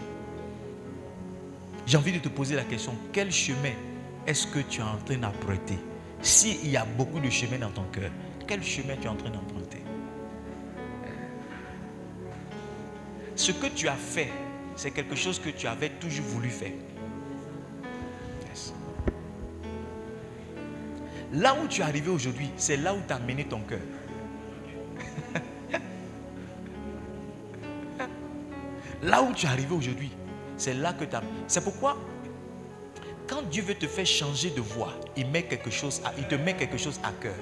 J'ai envie de te poser la question, quel chemin est-ce que tu es en train d'emprunter? S'il y a beaucoup de chemins dans ton cœur, quel chemin tu es en train d'emprunter? Ce que tu as fait, c'est quelque chose que tu avais toujours voulu faire. Yes. Là où tu es arrivé aujourd'hui, c'est là où tu as mené ton cœur. Là où tu es arrivé aujourd'hui, c'est là que tu as... C'est pourquoi, quand Dieu veut te faire changer de voie, il te met quelque chose à cœur.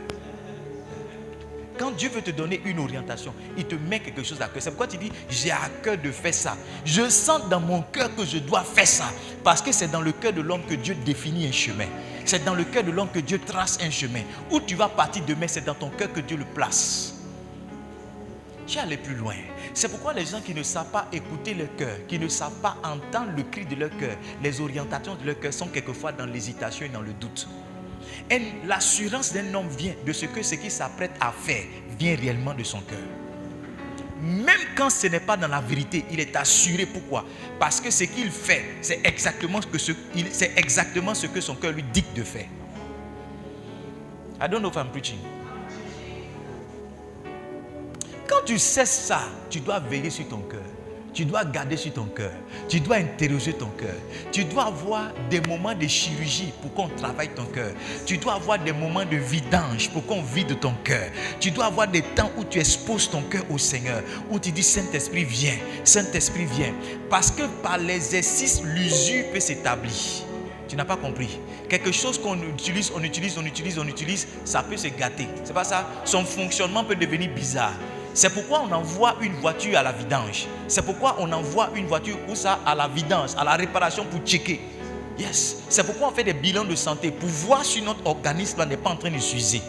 Quand Dieu veut te donner une orientation, il te met quelque chose à cœur. C'est pourquoi tu dis, j'ai à cœur de faire ça. Je sens dans mon cœur que je dois faire ça. Parce que c'est dans le cœur de l'homme que Dieu définit un chemin. C'est dans le cœur de l'homme que Dieu trace un chemin. Où tu vas partir demain, c'est dans ton cœur que Dieu le place. Je vais aller plus loin. C'est pourquoi les gens qui ne savent pas écouter leur cœur, qui ne savent pas entendre le cri de leur cœur, les orientations de leur cœur sont quelquefois dans l'hésitation et dans le doute. Et l'assurance d'un homme vient de ce qu'il s'apprête à faire, vient réellement de son cœur. Même quand ce n'est pas dans la vérité, il est assuré. Pourquoi? Parce que ce qu'il fait, c'est exactement ce que son cœur lui dicte de faire. I don't know if I'm preaching. Quand tu sais ça, tu dois veiller sur ton cœur. Tu dois garder sur ton cœur. Tu dois interroger ton cœur. Tu dois avoir des moments de chirurgie pour qu'on travaille ton cœur. Tu dois avoir des moments de vidange pour qu'on vide ton cœur. Tu dois avoir des temps où tu exposes ton cœur au Seigneur. Où tu dis Saint-Esprit viens. Saint-Esprit viens. Parce que par l'exercice, l'usure peut s'établir. Tu n'as pas compris. Quelque chose qu'on utilise, ça peut se gâter. C'est pas ça. Son fonctionnement peut devenir bizarre. C'est pourquoi on envoie une voiture à la vidange. C'est pourquoi on envoie une voiture où ça à la vidange, à la réparation pour checker. Yes. C'est pourquoi on fait des bilans de santé pour voir si notre organisme n'est pas en train de s'user.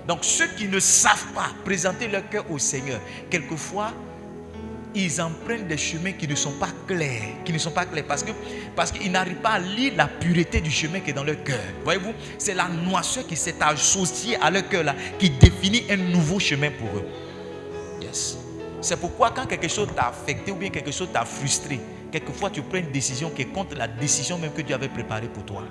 Donc ceux qui ne savent pas présenter leur cœur au Seigneur, quelquefois, ils empruntent des chemins qui ne sont pas clairs. Parce qu'ils n'arrivent pas à lire la pureté du chemin qui est dans leur cœur. Voyez-vous, c'est la noirceur qui s'est associée à leur cœur là, qui définit un nouveau chemin pour eux. Yes. C'est pourquoi quand quelque chose t'a affecté ou bien quelque chose t'a frustré, quelquefois tu prends une décision qui est contre la décision même que Dieu avait préparée pour toi.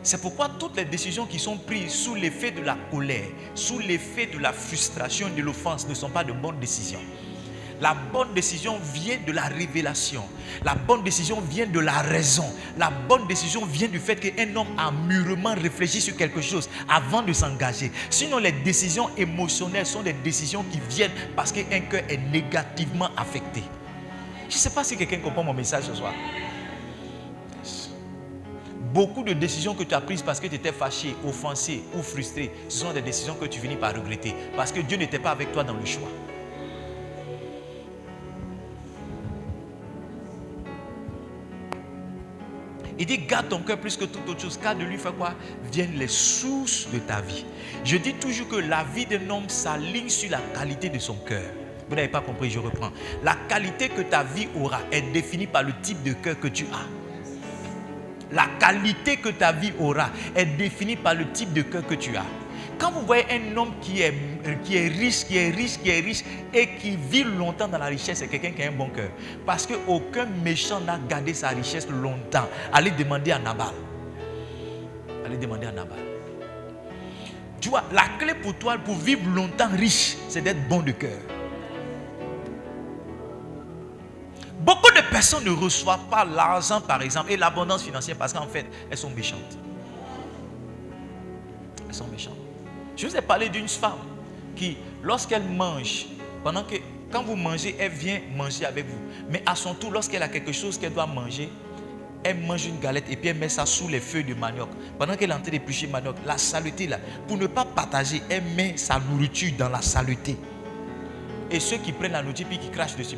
C'est pourquoi toutes les décisions qui sont prises sous l'effet de la colère, sous l'effet de la frustration et de l'offense ne sont pas de bonnes décisions. La bonne décision vient de la révélation. La bonne décision vient de la raison. La bonne décision vient du fait qu'un homme a mûrement réfléchi sur quelque chose avant de s'engager. Sinon, les décisions émotionnelles sont des décisions qui viennent parce qu'un cœur est négativement affecté. Je ne sais pas si quelqu'un comprend mon message ce soir. Beaucoup de décisions que tu as prises parce que tu étais fâché, offensé ou frustré, ce sont des décisions que tu finis par regretter parce que Dieu n'était pas avec toi dans le choix. Il dit garde ton cœur plus que toute autre chose, car de lui fait quoi? Viennent les sources de ta vie. Je dis toujours que la vie d'un homme s'aligne sur la qualité de son cœur. Vous n'avez pas compris, je reprends. La qualité que ta vie aura est définie par le type de cœur que tu as. La qualité que ta vie aura est définie par le type de cœur que tu as. Quand vous voyez un homme qui est riche et qui vit longtemps dans la richesse, c'est quelqu'un qui a un bon cœur. Parce qu'aucun méchant n'a gardé sa richesse longtemps. Allez demander à Nabal. Tu vois, la clé pour toi pour vivre longtemps riche, c'est d'être bon de cœur. Beaucoup de personnes ne reçoivent pas l'argent, par exemple, et l'abondance financière parce qu'en fait, elles sont méchantes. Je vous ai parlé d'une femme qui, lorsqu'elle mange, quand vous mangez, elle vient manger avec vous. Mais à son tour, lorsqu'elle a quelque chose qu'elle doit manger, elle mange une galette et puis elle met ça sous les feuilles de manioc. Pendant qu'elle est en train d'éplucher manioc, la saleté là, pour ne pas partager, elle met sa nourriture dans la saleté. Et ceux qui prennent la nourriture puis qui crachent dessus.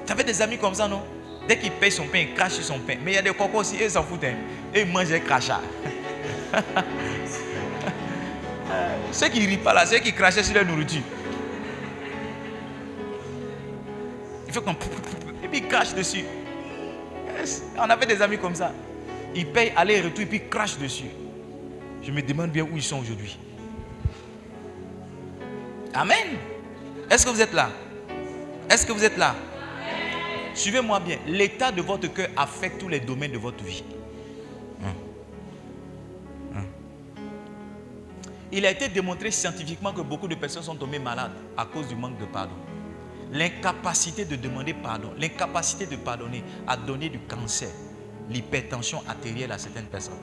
Tu avais des amis comme ça, non? Dès qu'ils payent son pain, ils crachent sur son pain. Mais il y a des cocos aussi, ils s'en foutent. Hein. Et ils mangent des crachats. Ceux qui ne rient pas là, ceux qui crachaient sur leur nourriture. Il fait comme... Et puis ils crachent dessus. On avait des amis comme ça. Ils payent aller-retour et puis ils crachent dessus. Je me demande bien où ils sont aujourd'hui. Amen. Est-ce que vous êtes là? Est-ce que vous êtes là? Suivez-moi bien. L'état de votre cœur affecte tous les domaines de votre vie. Il a été démontré scientifiquement que beaucoup de personnes sont tombées malades à cause du manque de pardon. L'incapacité de demander pardon, l'incapacité de pardonner a donné du cancer, l'hypertension artérielle à certaines personnes.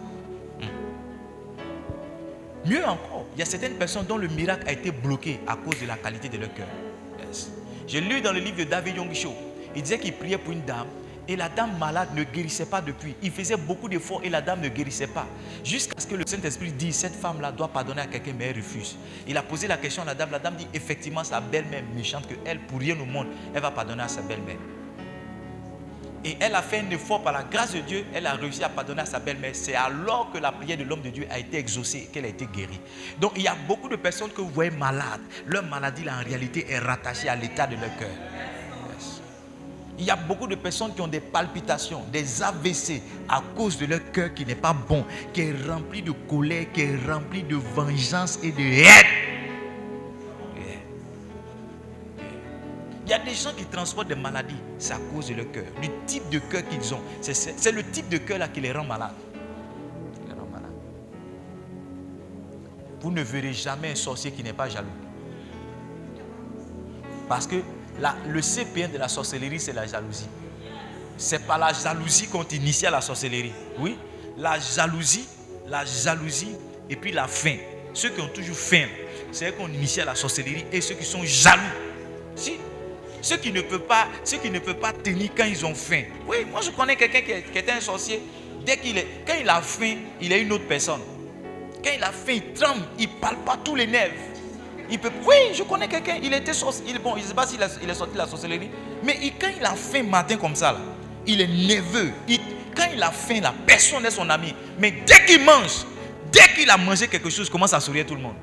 Mieux encore, il y a certaines personnes dont le miracle a été bloqué à cause de la qualité de leur cœur. Yes. J'ai lu dans le livre de David Yonggi. Il disait qu'il priait pour une dame et la dame malade ne guérissait pas depuis. Il faisait beaucoup d'efforts et la dame ne guérissait pas. Jusqu'à ce que le Saint-Esprit dise, cette femme-là doit pardonner à quelqu'un, mais elle refuse. Il a posé la question à la dame. La dame dit, effectivement, sa belle-mère méchante, qu'elle, pour rien au monde, elle va pardonner à sa belle-mère. Et elle a fait un effort par la grâce de Dieu, elle a réussi à pardonner à sa belle-mère. C'est alors que la prière de l'homme de Dieu a été exaucée et qu'elle a été guérie. Donc il y a beaucoup de personnes que vous voyez malades. Leur maladie, là, en réalité, est rattachée à l'état de leur cœur. Il y a beaucoup de personnes qui ont des palpitations, des AVC à cause de leur cœur qui n'est pas bon, qui est rempli de colère, qui est rempli de vengeance et de haine. Il y a des gens qui transportent des maladies, c'est à cause de leur cœur, du type de cœur qu'ils ont. C'est le type de cœur là qui les rend malades. Vous ne verrez jamais un sorcier qui n'est pas jaloux. Parce que le CP1 de la sorcellerie, c'est la jalousie. C'est par la jalousie qu'on t'initie à la sorcellerie. Oui, la jalousie et puis la faim. Ceux qui ont toujours faim, c'est eux qu'on initie à la sorcellerie et ceux qui sont jaloux. Si, Ceux qui ne peuvent pas tenir quand ils ont faim. Oui, moi je connais quelqu'un qui était un sorcier. Quand il a faim, il est une autre personne. Quand il a faim, il tremble, il parle pas tous les nerfs. Oui, je connais quelqu'un, il était sorcier. Bon, je ne sais pas s'il est sorti de la sorcellerie. Mais quand il a faim matin comme ça, là, il est nerveux. Quand il a faim, là, personne n'est son ami. Mais dès qu'il mange, dès qu'il a mangé quelque chose, il commence à sourire tout le monde.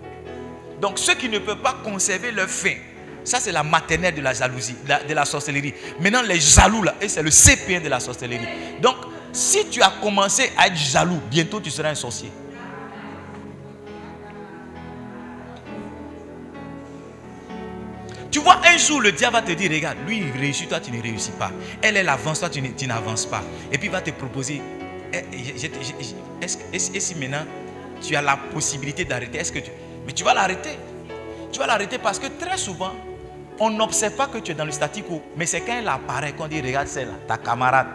Donc ceux qui ne peuvent pas conserver leur faim, ça c'est la maternelle de la jalousie, de la sorcellerie. Maintenant les jaloux là, et c'est le CP1 de la sorcellerie. Donc si tu as commencé à être jaloux, bientôt tu seras un sorcier. Tu vois, un jour le diable va te dire, regarde, lui il réussit, toi tu ne réussis pas. Elle avance, toi tu n'avances pas. Et puis il va te proposer, et si maintenant tu as la possibilité d'arrêter, mais tu vas l'arrêter. Tu vas l'arrêter parce que très souvent, on n'observe pas que tu es dans le statu quo. Mais c'est quand elle apparaît qu'on dit, regarde celle-là, ta camarade.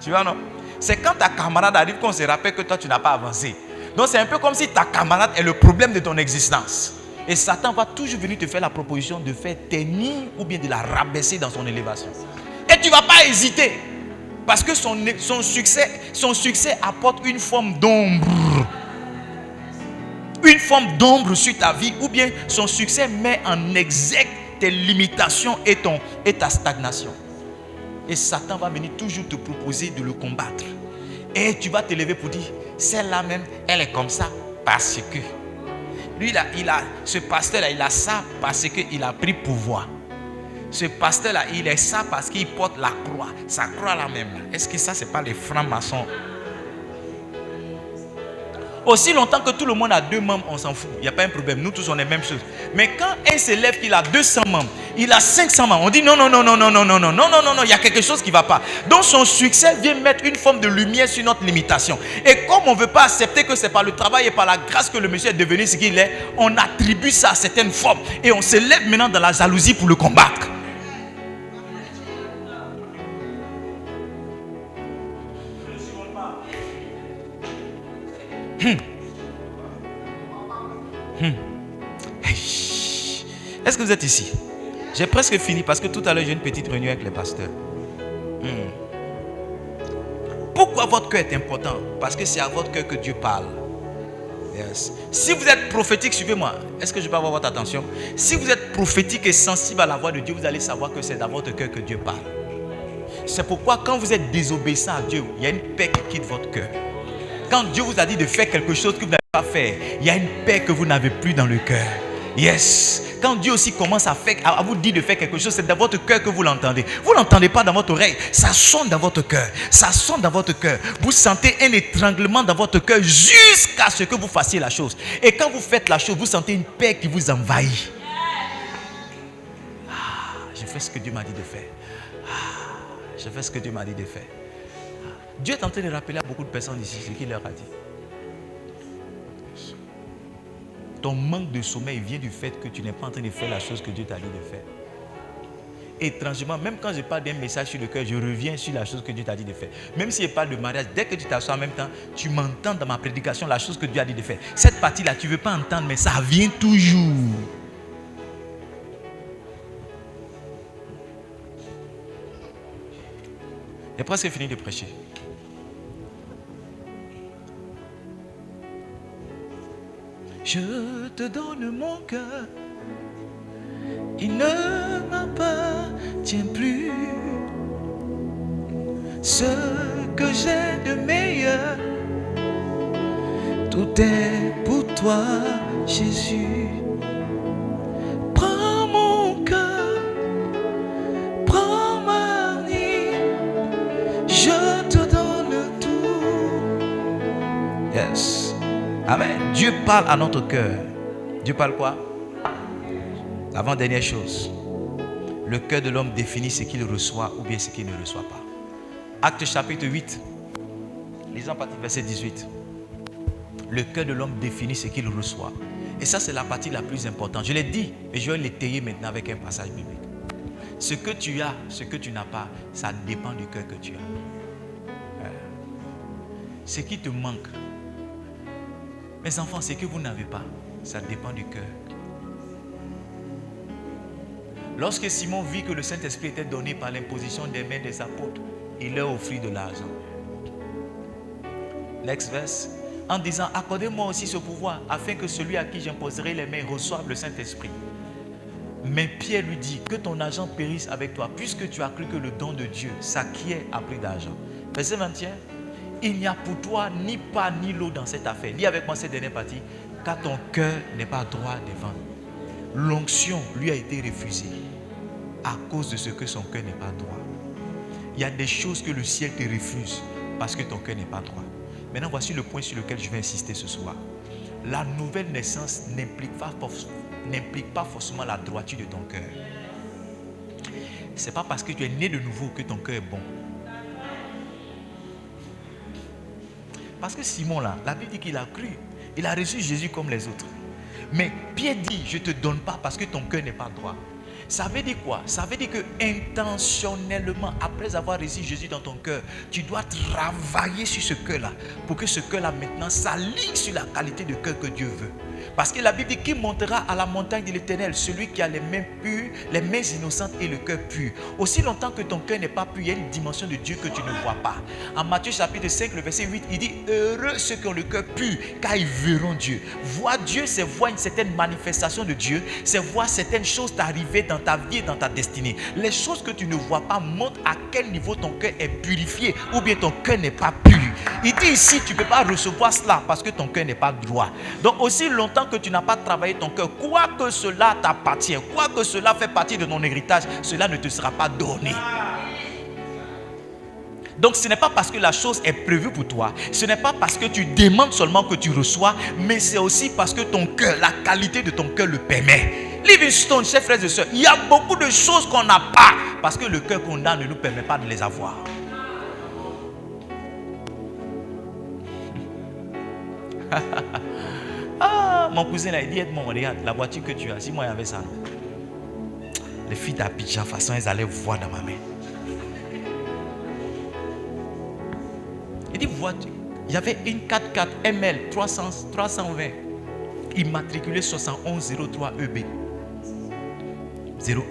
Tu vois, non? C'est quand ta camarade arrive qu'on se rappelle que toi, tu n'as pas avancé. Donc c'est un peu comme si ta camarade est le problème de ton existence. Et Satan va toujours venir te faire la proposition de faire tenir ou bien de la rabaisser dans son élévation. Et tu ne vas pas hésiter. Parce que son succès apporte une forme d'ombre. Une forme d'ombre sur ta vie, ou bien son succès met en exergue tes limitations et ta stagnation. Et Satan va venir toujours te proposer de le combattre. Et tu vas te lever pour dire, celle-là même, elle est comme ça parce que. Lui, ce pasteur-là, il a ça parce qu'il a pris pouvoir. Ce pasteur-là, il est ça parce qu'il porte la croix. Sa croix-là même. Est-ce que ça, ce n'est pas les francs-maçons? Aussi longtemps que tout le monde a 2 membres, on s'en fout. Il n'y a pas un problème. Nous tous, on est la même chose. Mais quand un s'élève qu'il a 200 membres, il a 500 membres, on dit non, il y a quelque chose qui ne va pas. Donc son succès vient mettre une forme de lumière sur notre limitation. Et comme on ne veut pas accepter que c'est par le travail et par la grâce que le monsieur est devenu ce qu'il est, on attribue ça à certaines formes. Et on s'élève maintenant dans la jalousie pour le combattre. Est-ce que vous êtes ici? J'ai presque fini parce que tout à l'heure j'ai une petite réunion avec les pasteurs. Pourquoi votre cœur est important? Parce que c'est à votre cœur que Dieu parle. Yes. Si vous êtes prophétique, suivez-moi. Est-ce que je peux avoir votre attention? Si vous êtes prophétique et sensible à la voix de Dieu, vous allez savoir que c'est dans votre cœur que Dieu parle. C'est pourquoi quand vous êtes désobéissant à Dieu, il y a une paix qui quitte votre cœur. Quand Dieu vous a dit de faire quelque chose que vous n'avez pas fait, il y a une paix que vous n'avez plus dans le cœur. Yes. Quand Dieu aussi commence à vous dire de faire quelque chose, c'est dans votre cœur que vous l'entendez. Vous ne l'entendez pas dans votre oreille. Ça sonne dans votre cœur. Ça sonne dans votre cœur. Vous sentez un étranglement dans votre cœur jusqu'à ce que vous fassiez la chose. Et quand vous faites la chose, vous sentez une paix qui vous envahit. Je fais ce que Dieu m'a dit de faire. Je fais ce que Dieu m'a dit de faire. Dieu est en train de rappeler à beaucoup de personnes ici ce qu'il leur a dit. Ton manque de sommeil vient du fait que tu n'es pas en train de faire la chose que Dieu t'a dit de faire. Étrangement, même quand je parle d'un message sur le cœur, je reviens sur la chose que Dieu t'a dit de faire. Même si je parle de mariage, dès que tu t'assois en même temps, tu m'entends dans ma prédication la chose que Dieu a dit de faire. Cette partie-là, tu ne veux pas entendre, mais ça vient toujours. J'ai presque fini de prêcher. Je te donne mon cœur, il ne m'appartient plus. Ce que j'ai de meilleur, tout est pour toi, Jésus. Prends mon cœur, prends ma vie, je te donne tout. Yes. Amen. Dieu parle à notre cœur. Dieu parle quoi? Avant-dernière chose. Le cœur de l'homme définit ce qu'il reçoit ou bien ce qu'il ne reçoit pas. Acte chapitre 8. Lisons partie verset 18. Le cœur de l'homme définit ce qu'il reçoit. Et ça, c'est la partie la plus importante. Je l'ai dit, mais je vais l'étayer maintenant avec un passage biblique. Ce que tu as, ce que tu n'as pas, ça dépend du cœur que tu as. Ce qui te manque, mes enfants, ce que vous n'avez pas, ça dépend du cœur. Lorsque Simon vit que le Saint-Esprit était donné par l'imposition des mains des apôtres, il leur offrit de l'argent. Next verse. En disant, accordez-moi aussi ce pouvoir, afin que celui à qui j'imposerai les mains reçoive le Saint-Esprit. Mais Pierre lui dit, que ton argent périsse avec toi, puisque tu as cru que le don de Dieu s'acquiert à prix d'argent. Verset 21. Il n'y a pour toi ni pas ni l'eau dans cette affaire. Lis avec moi cette dernière partie. Car ton cœur n'est pas droit devant. L'onction lui a été refusée à cause de ce que son cœur n'est pas droit. Il y a des choses que le ciel te refuse parce que ton cœur n'est pas droit. Maintenant, voici le point sur lequel je vais insister ce soir. La nouvelle naissance n'implique pas forcément la droiture de ton cœur. Ce n'est pas parce que tu es né de nouveau que ton cœur est bon. Parce que Simon là, la Bible dit qu'il a cru. Il a reçu Jésus comme les autres. Mais Pierre dit, je ne te donne pas parce que ton cœur n'est pas droit. Ça veut dire quoi? Ça veut dire que intentionnellement, après avoir reçu Jésus dans ton cœur, tu dois travailler sur ce cœur-là pour que ce cœur-là maintenant s'aligne sur la qualité de cœur que Dieu veut. Parce que la Bible dit, qui montera à la montagne de l'Éternel? Celui qui a les mains pures, les mains innocentes et le cœur pur. Aussi longtemps que ton cœur n'est pas pur, il y a une dimension de Dieu que tu ne vois pas. En Matthieu chapitre 5, le verset 8, il dit, heureux ceux qui ont le cœur pur, car ils verront Dieu. Voir Dieu, c'est voir une certaine manifestation de Dieu, c'est voir certaines choses t'arriver dans ta vie et dans ta destinée. Les choses que tu ne vois pas montrent à quel niveau ton cœur est purifié ou bien ton cœur n'est pas pur. Il dit ici, tu ne peux pas recevoir cela parce que ton cœur n'est pas droit. Donc aussi longtemps que tu n'as pas travaillé ton cœur, quoi que cela t'appartient, quoi que cela fait partie de ton héritage, cela ne te sera pas donné. Donc ce n'est pas parce que la chose est prévue pour toi, ce n'est pas parce que tu demandes seulement que tu reçois, mais c'est aussi parce que ton cœur, la qualité de ton cœur le permet. Livingstone, chers frères et sœurs, il y a beaucoup de choses qu'on n'a pas parce que le cœur qu'on a ne nous permet pas de les avoir. Ah, mon cousin là, il dit, aide-moi, regarde, la voiture que tu as, si moi il y avait ça. Les filles d'Abidjan, de toute façon, elles allaient voir dans ma main. Il dit, voiture, il y avait une 4x4 ML 320, immatriculée 7103 EB 01.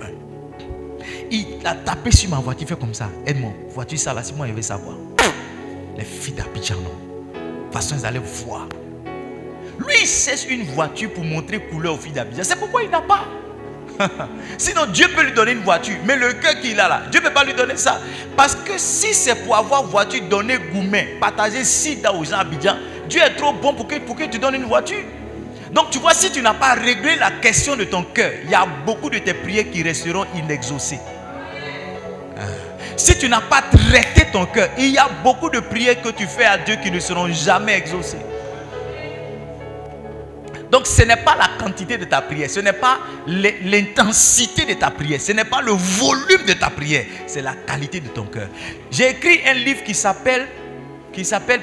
Il a tapé sur ma voiture, il fait comme ça, aide-moi, voiture ça là, si moi il veut savoir. Les filles d'Abidjan, non. De toute façon, elles allaient voir. Lui, il cesse une voiture pour montrer couleur aux filles d'Abidjan. C'est pourquoi il n'a pas. Sinon, Dieu peut lui donner une voiture. Mais le cœur qu'il a là, Dieu ne peut pas lui donner ça. Parce que si c'est pour avoir voiture, donner gourmet, partager sida aux gens d'Abidjan, Dieu est trop bon pour que tu donnes une voiture. Donc, tu vois, si tu n'as pas réglé la question de ton cœur, il y a beaucoup de tes prières qui resteront inexaucées. Si tu n'as pas traité ton cœur, il y a beaucoup de prières que tu fais à Dieu qui ne seront jamais exaucées. Donc ce n'est pas la quantité de ta prière, ce n'est pas l'intensité de ta prière, ce n'est pas le volume de ta prière, c'est la qualité de ton cœur. J'ai écrit un livre qui s'appelle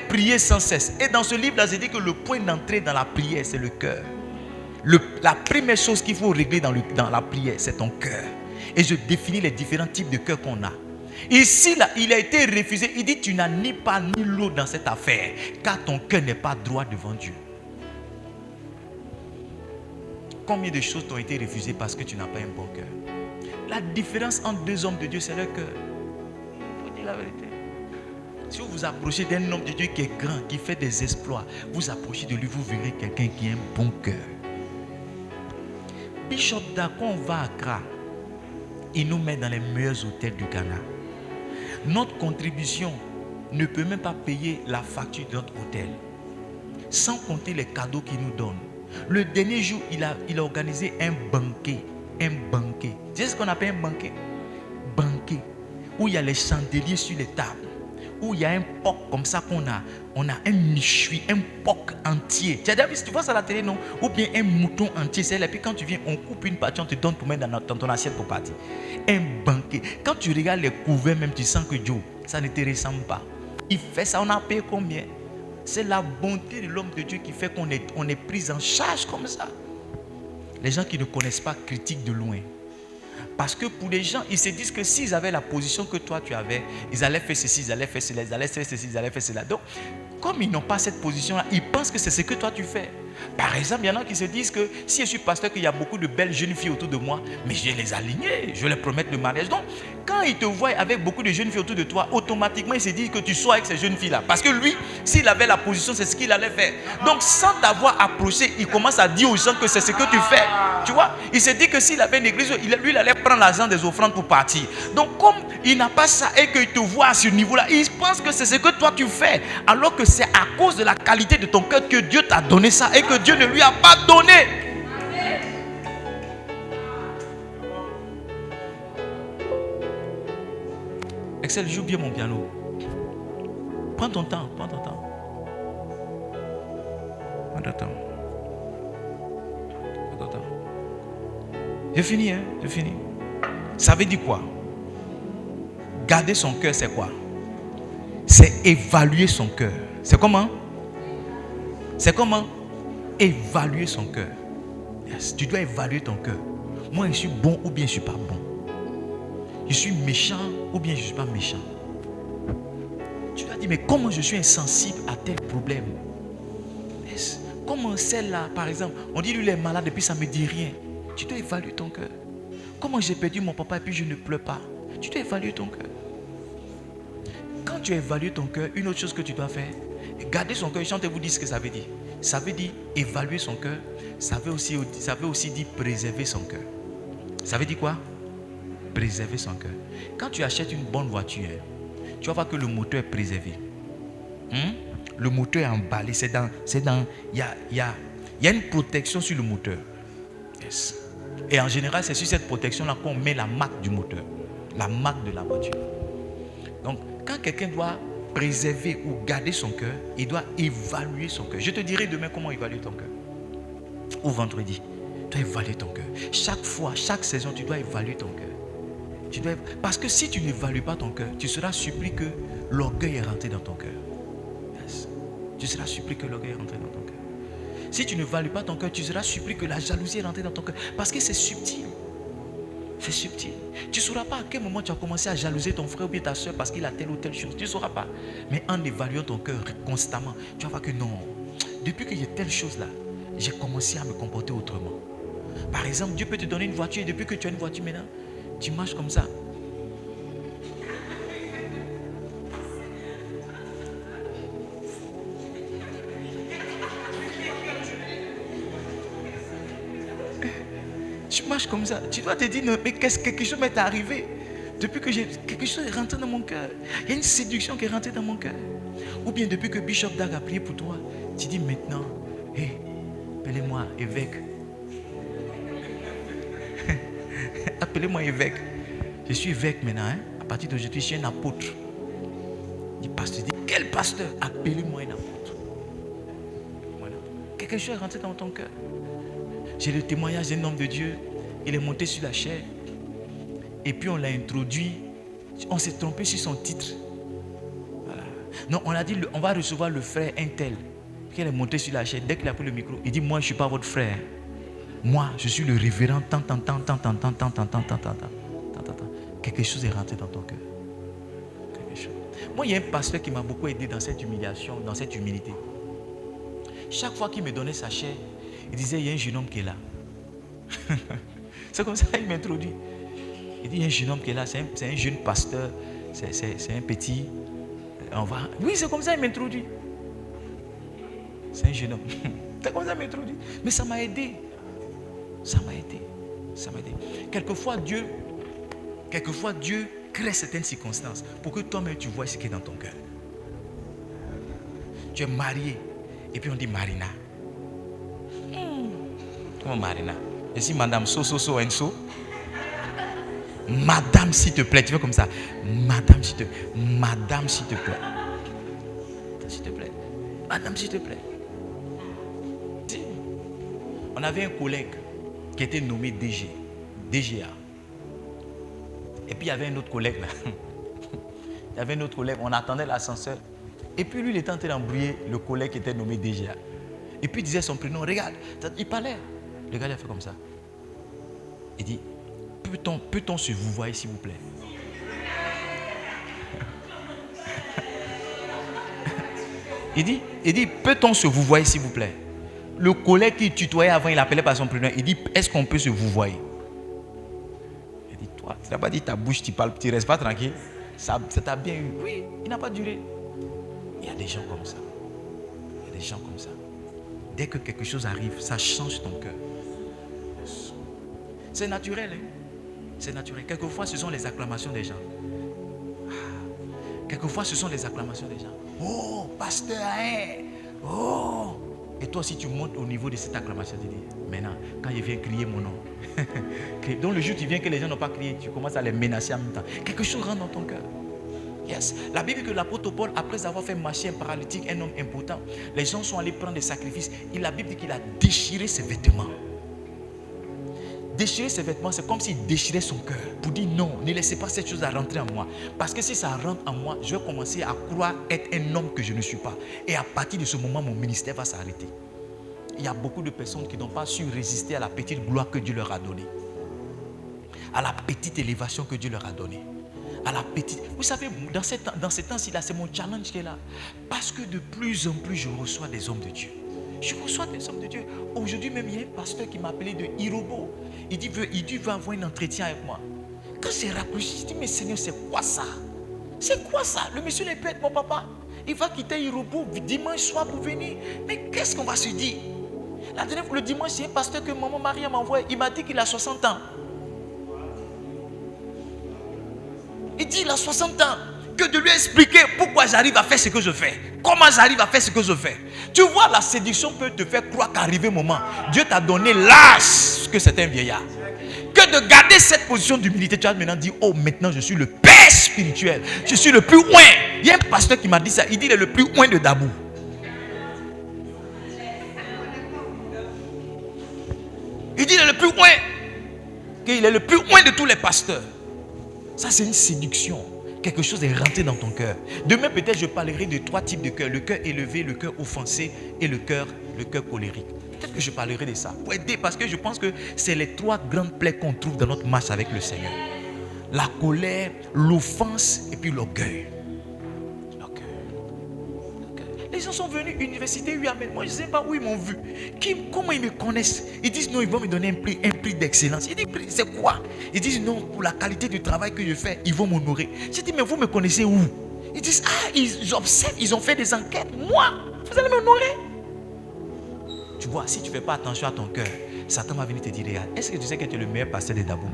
Prier sans cesse. Et dans ce livre-là, j'ai dit que le point d'entrée dans la prière, c'est le cœur. La première chose qu'il faut régler dans la prière, c'est ton cœur. Et je définis les différents types de cœur qu'on a. Ici, là, il a été refusé. Il dit, tu n'as ni pas ni l'eau dans cette affaire, car ton cœur n'est pas droit devant Dieu. Combien de choses t'ont été refusées parce que tu n'as pas un bon cœur? La différence entre deux hommes de Dieu, c'est leur cœur. Il faut dire la vérité. Si vous vous approchez d'un homme de Dieu qui est grand, qui fait des exploits, vous approchez de lui, vous verrez quelqu'un qui a un bon cœur. Bishop Dako, on va à Accra, il nous met dans les meilleurs hôtels du Ghana. Notre contribution ne peut même pas payer la facture de notre hôtel, sans compter les cadeaux qu'il nous donne. Le dernier jour, il a organisé un banquet. Tu sais ce qu'on appelle un banquet? Banquet. Où il y a les chandeliers sur les tables. Où il y a un porc comme ça qu'on a. On a un méchoui, un porc entier. Tu as déjà vu, tu vois ça à la télé, non? Ou bien un mouton entier. Et puis quand tu viens, on coupe une partie, on te donne pour mettre dans ton assiette pour partir. Un banquet. Quand tu regardes les couverts, même tu sens que Dieu, ça ne te ressemble pas. Il fait ça, on a payé combien? C'est la bonté de l'homme de Dieu qui fait qu'on est pris en charge comme ça. Les gens qui ne connaissent pas critiquent de loin. Parce que pour les gens, ils se disent que s'ils avaient la position que toi tu avais, ils allaient faire ceci, ils allaient faire cela, ils allaient faire ceci, ils allaient faire cela. Donc, comme ils n'ont pas cette position-là, ils pensent que c'est ce que toi tu fais. Par exemple, il y en a qui se disent que si je suis pasteur, qu'il y a beaucoup de belles jeunes filles autour de moi, mais je vais les aligner, je vais les promettre le mariage. Donc, quand ils te voient avec beaucoup de jeunes filles autour de toi, automatiquement, ils se disent que tu sois avec ces jeunes filles-là. Parce que lui, s'il avait la position, c'est ce qu'il allait faire. Donc, sans t'avoir approché, il commence à dire aux gens que c'est ce que tu fais. Tu vois, il se dit que s'il avait une église, lui, il allait prendre l'argent des offrandes pour partir. Donc, comme il n'a pas ça et qu'il te voit à ce niveau-là, il pense que c'est ce que toi tu fais. Alors que c'est à cause de la qualité de ton cœur que Dieu t'a donné ça et que Dieu ne lui a pas donné. Excel, joue bien mon piano. Prends ton temps, prends ton temps. Prends ton temps. Prends ton temps. J'ai fini, hein, j'ai fini. Ça veut dire quoi? Garder son cœur, c'est quoi? C'est évaluer son cœur. C'est comment? C'est comment? Évaluer son cœur. Yes. Tu dois évaluer ton cœur. Moi, je suis bon ou bien je ne suis pas bon. Je suis méchant ou bien je ne suis pas méchant. Tu dois dire, mais comment je suis insensible à tel problème? Yes. Comment celle-là, par exemple, on dit lui il est malade et puis ça ne me dit rien. Tu dois évaluer ton cœur. Comment j'ai perdu mon papa et puis je ne pleure pas? Tu dois évaluer ton cœur. Quand tu évalues ton cœur, une autre chose que tu dois faire, garder son cœur, chantez-vous dire ce que ça veut dire. Ça veut dire évaluer son cœur. Ça veut aussi dire préserver son cœur. Ça veut dire quoi? Préserver son cœur. Quand tu achètes une bonne voiture, tu vas voir que le moteur est préservé. Le moteur est emballé. Il y a une protection sur le moteur. Yes. Et en général, c'est sur cette protection-là qu'on met la marque du moteur. La marque de la voiture. Donc, quand quelqu'un doit préserver ou garder son cœur, il doit évaluer son cœur. Je te dirai demain comment évaluer ton cœur. Ou vendredi. Tu dois évaluer ton cœur. Chaque fois, chaque saison, tu dois évaluer ton cœur. Parce que si tu n'évalues pas ton cœur, tu seras surpris que l'orgueil est rentré dans ton cœur. Yes. Tu seras surpris que l'orgueil est rentré dans ton cœur. Si tu n'évalues pas ton cœur, tu seras surpris que la jalousie est rentrée dans ton cœur. Parce que c'est subtil. C'est subtil. Tu ne sauras pas à quel moment tu as commencé à jalouser ton frère ou bien ta soeur parce qu'il a telle ou telle chose. Tu ne sauras pas. Mais en évaluant ton cœur constamment, tu vas voir que non. Depuis qu'il y a telle chose-là, j'ai commencé à me comporter autrement. Par exemple, Dieu peut te donner une voiture et depuis que tu as une voiture maintenant, tu marches comme ça. Tu marches comme ça. Tu dois te dire, non, mais quelque chose m'est arrivé. Depuis que quelque chose est rentré dans mon cœur. Il y a une séduction qui est rentrée dans mon cœur. Ou bien depuis que Bishop Dag a prié pour toi, tu dis maintenant, hé, appelez-moi évêque. Appelez-moi évêque. Je suis évêque maintenant. Hein? À partir d'aujourd'hui, je suis un apôtre. Il dit, quel pasteur? Appelez-moi un apôtre. Voilà. Quelque chose est rentré dans ton cœur. J'ai le témoignage d'un homme de Dieu. Il est monté sur la chair. Et puis on l'a introduit. On s'est trompé sur son titre. Voilà. Non, on a dit, on va recevoir le frère Intel. Puis il est monté sur la chair. Dès qu'il a pris le micro, il dit, moi je ne suis pas votre frère. Moi, je suis le révérend tant. Quelque chose est rentré dans ton cœur. Quelque chose. Moi, il y a un pasteur qui m'a beaucoup aidé dans cette humiliation, dans cette humilité. Chaque fois qu'il me donnait sa chair, il disait, il y a un jeune homme qui est là. C'est comme ça qu'il m'introduit. Il dit, il y a un jeune homme qui est là, c'est un jeune pasteur, c'est un petit. Oui, c'est comme ça qu'il m'introduit. C'est un jeune homme. C'est comme ça qu'il m'introduit. Mais ça m'a aidé. Ça m'a aidé. Ça m'a aidé. Quelquefois, Dieu crée certaines circonstances pour que toi-même tu vois ce qui est dans ton cœur. Tu es marié et puis on dit Marina. Comment Marina? Et si madame Enso. Madame s'il te plaît, tu fais comme ça. Madame s'il te plaît. Madame s'il te plaît. S'il te plaît. Madame s'il te plaît. On avait un collègue qui était nommé DGA. Et puis il y avait un autre collègue là. Il y avait un autre collègue, on attendait l'ascenseur. Et puis lui, il était en train d'embrouiller le collègue qui était nommé DGA. Et puis il disait son prénom, regarde, il parlait. Le gars il a fait comme ça. Il dit, peut-on se vous voir s'il vous plaît? Il dit, peut-on se vous voir s'il vous plaît? le collègue qui tutoyait avant, il appelait par son prénom. Il dit, est-ce qu'on peut se vouvoyer? Il dit, toi, tu n'as pas dit ta bouche, tu parles, tu ne restes pas tranquille. Ça t'a bien eu. Oui, il n'a pas duré. Il y a des gens comme ça. Il y a des gens comme ça. Dès que quelque chose arrive, ça change ton cœur. C'est naturel. Hein? C'est naturel. Quelquefois, ce sont les acclamations des gens. Quelquefois, ce sont les acclamations des gens. Oh, pasteur, hein? Oh. Et toi aussi, tu montes au niveau de cette acclamation. Tu dis, maintenant, quand il vient crier mon nom. Donc, le jour où tu viens que les gens n'ont pas crié, tu commences à les menacer en même temps. Quelque chose rentre dans ton cœur. Yes. La Bible dit que l'apôtre Paul, après avoir fait marcher un paralytique, un homme important, les gens sont allés prendre des sacrifices. Et la Bible dit qu'il a déchiré ses vêtements. Déchirer ses vêtements, c'est comme s'il déchirait son cœur pour dire non, ne laissez pas cette chose à rentrer en moi. Parce que si ça rentre en moi, je vais commencer à croire être un homme que je ne suis pas. Et à partir de ce moment, mon ministère va s'arrêter. Il y a beaucoup de personnes qui n'ont pas su résister à la petite gloire que Dieu leur a donnée. À la petite élévation que Dieu leur a donnée. À la petite... Vous savez, dans ces temps-ci, c'est mon challenge qui est là. Parce que de plus en plus, je reçois des hommes de Dieu. Je reçois des hommes de Dieu. Aujourd'hui même, il y a un pasteur qui m'a appelé de Irobo. Il dit, il veut avoir un entretien avec moi. Quand c'est raccourci, je dis, mais Seigneur, c'est quoi ça? C'est quoi ça? Le monsieur n'est pas être mon papa. Il va quitter Irobo dimanche soir pour venir. Mais qu'est-ce qu'on va se dire? La dernière fois, le dimanche, c'est un pasteur que maman Maria m'a envoyé. Il m'a dit qu'il a 60 ans. Il dit, il a 60 ans. Que de lui expliquer pourquoi j'arrive à faire ce que je fais. Comment j'arrive à faire ce que je fais. Tu vois, la séduction peut te faire croire qu'arrivé un moment, Dieu t'a donné l'âge que c'est un vieillard. Que de garder cette position d'humilité, tu vas maintenant dire, oh, maintenant je suis le père spirituel. Je suis le plus loin. Il y a un pasteur qui m'a dit ça. Il dit, il est le plus loin de Dabou. Il dit, il est le plus loin. Il est le plus loin de tous les pasteurs. Ça, c'est une séduction. Quelque chose est rentré dans ton cœur. Demain, peut-être, je parlerai de 3 types de cœur. Le cœur élevé, le cœur offensé et le cœur colérique. Peut-être que je parlerai de ça. Pour aider, parce que je pense que c'est les 3 grandes plaies qu'on trouve dans notre marche avec le Seigneur. La colère, l'offense et puis l'orgueil. Les gens sont venus à l'université UAM. Moi, je ne sais pas où ils m'ont vu. Comment ils me connaissent? Ils disent non, ils vont me donner un prix d'excellence. Ils disent, c'est quoi? Ils disent non, pour la qualité du travail que je fais, ils vont m'honorer. J'ai dit, mais vous me connaissez où? Ils disent, ah, ils observent, ils ont fait des enquêtes. Moi, vous allez m'honorer? Tu vois, si tu ne fais pas attention à ton cœur, Satan va venir te dire, regarde, est-ce que tu sais que tu es le meilleur pasteur de Dabou?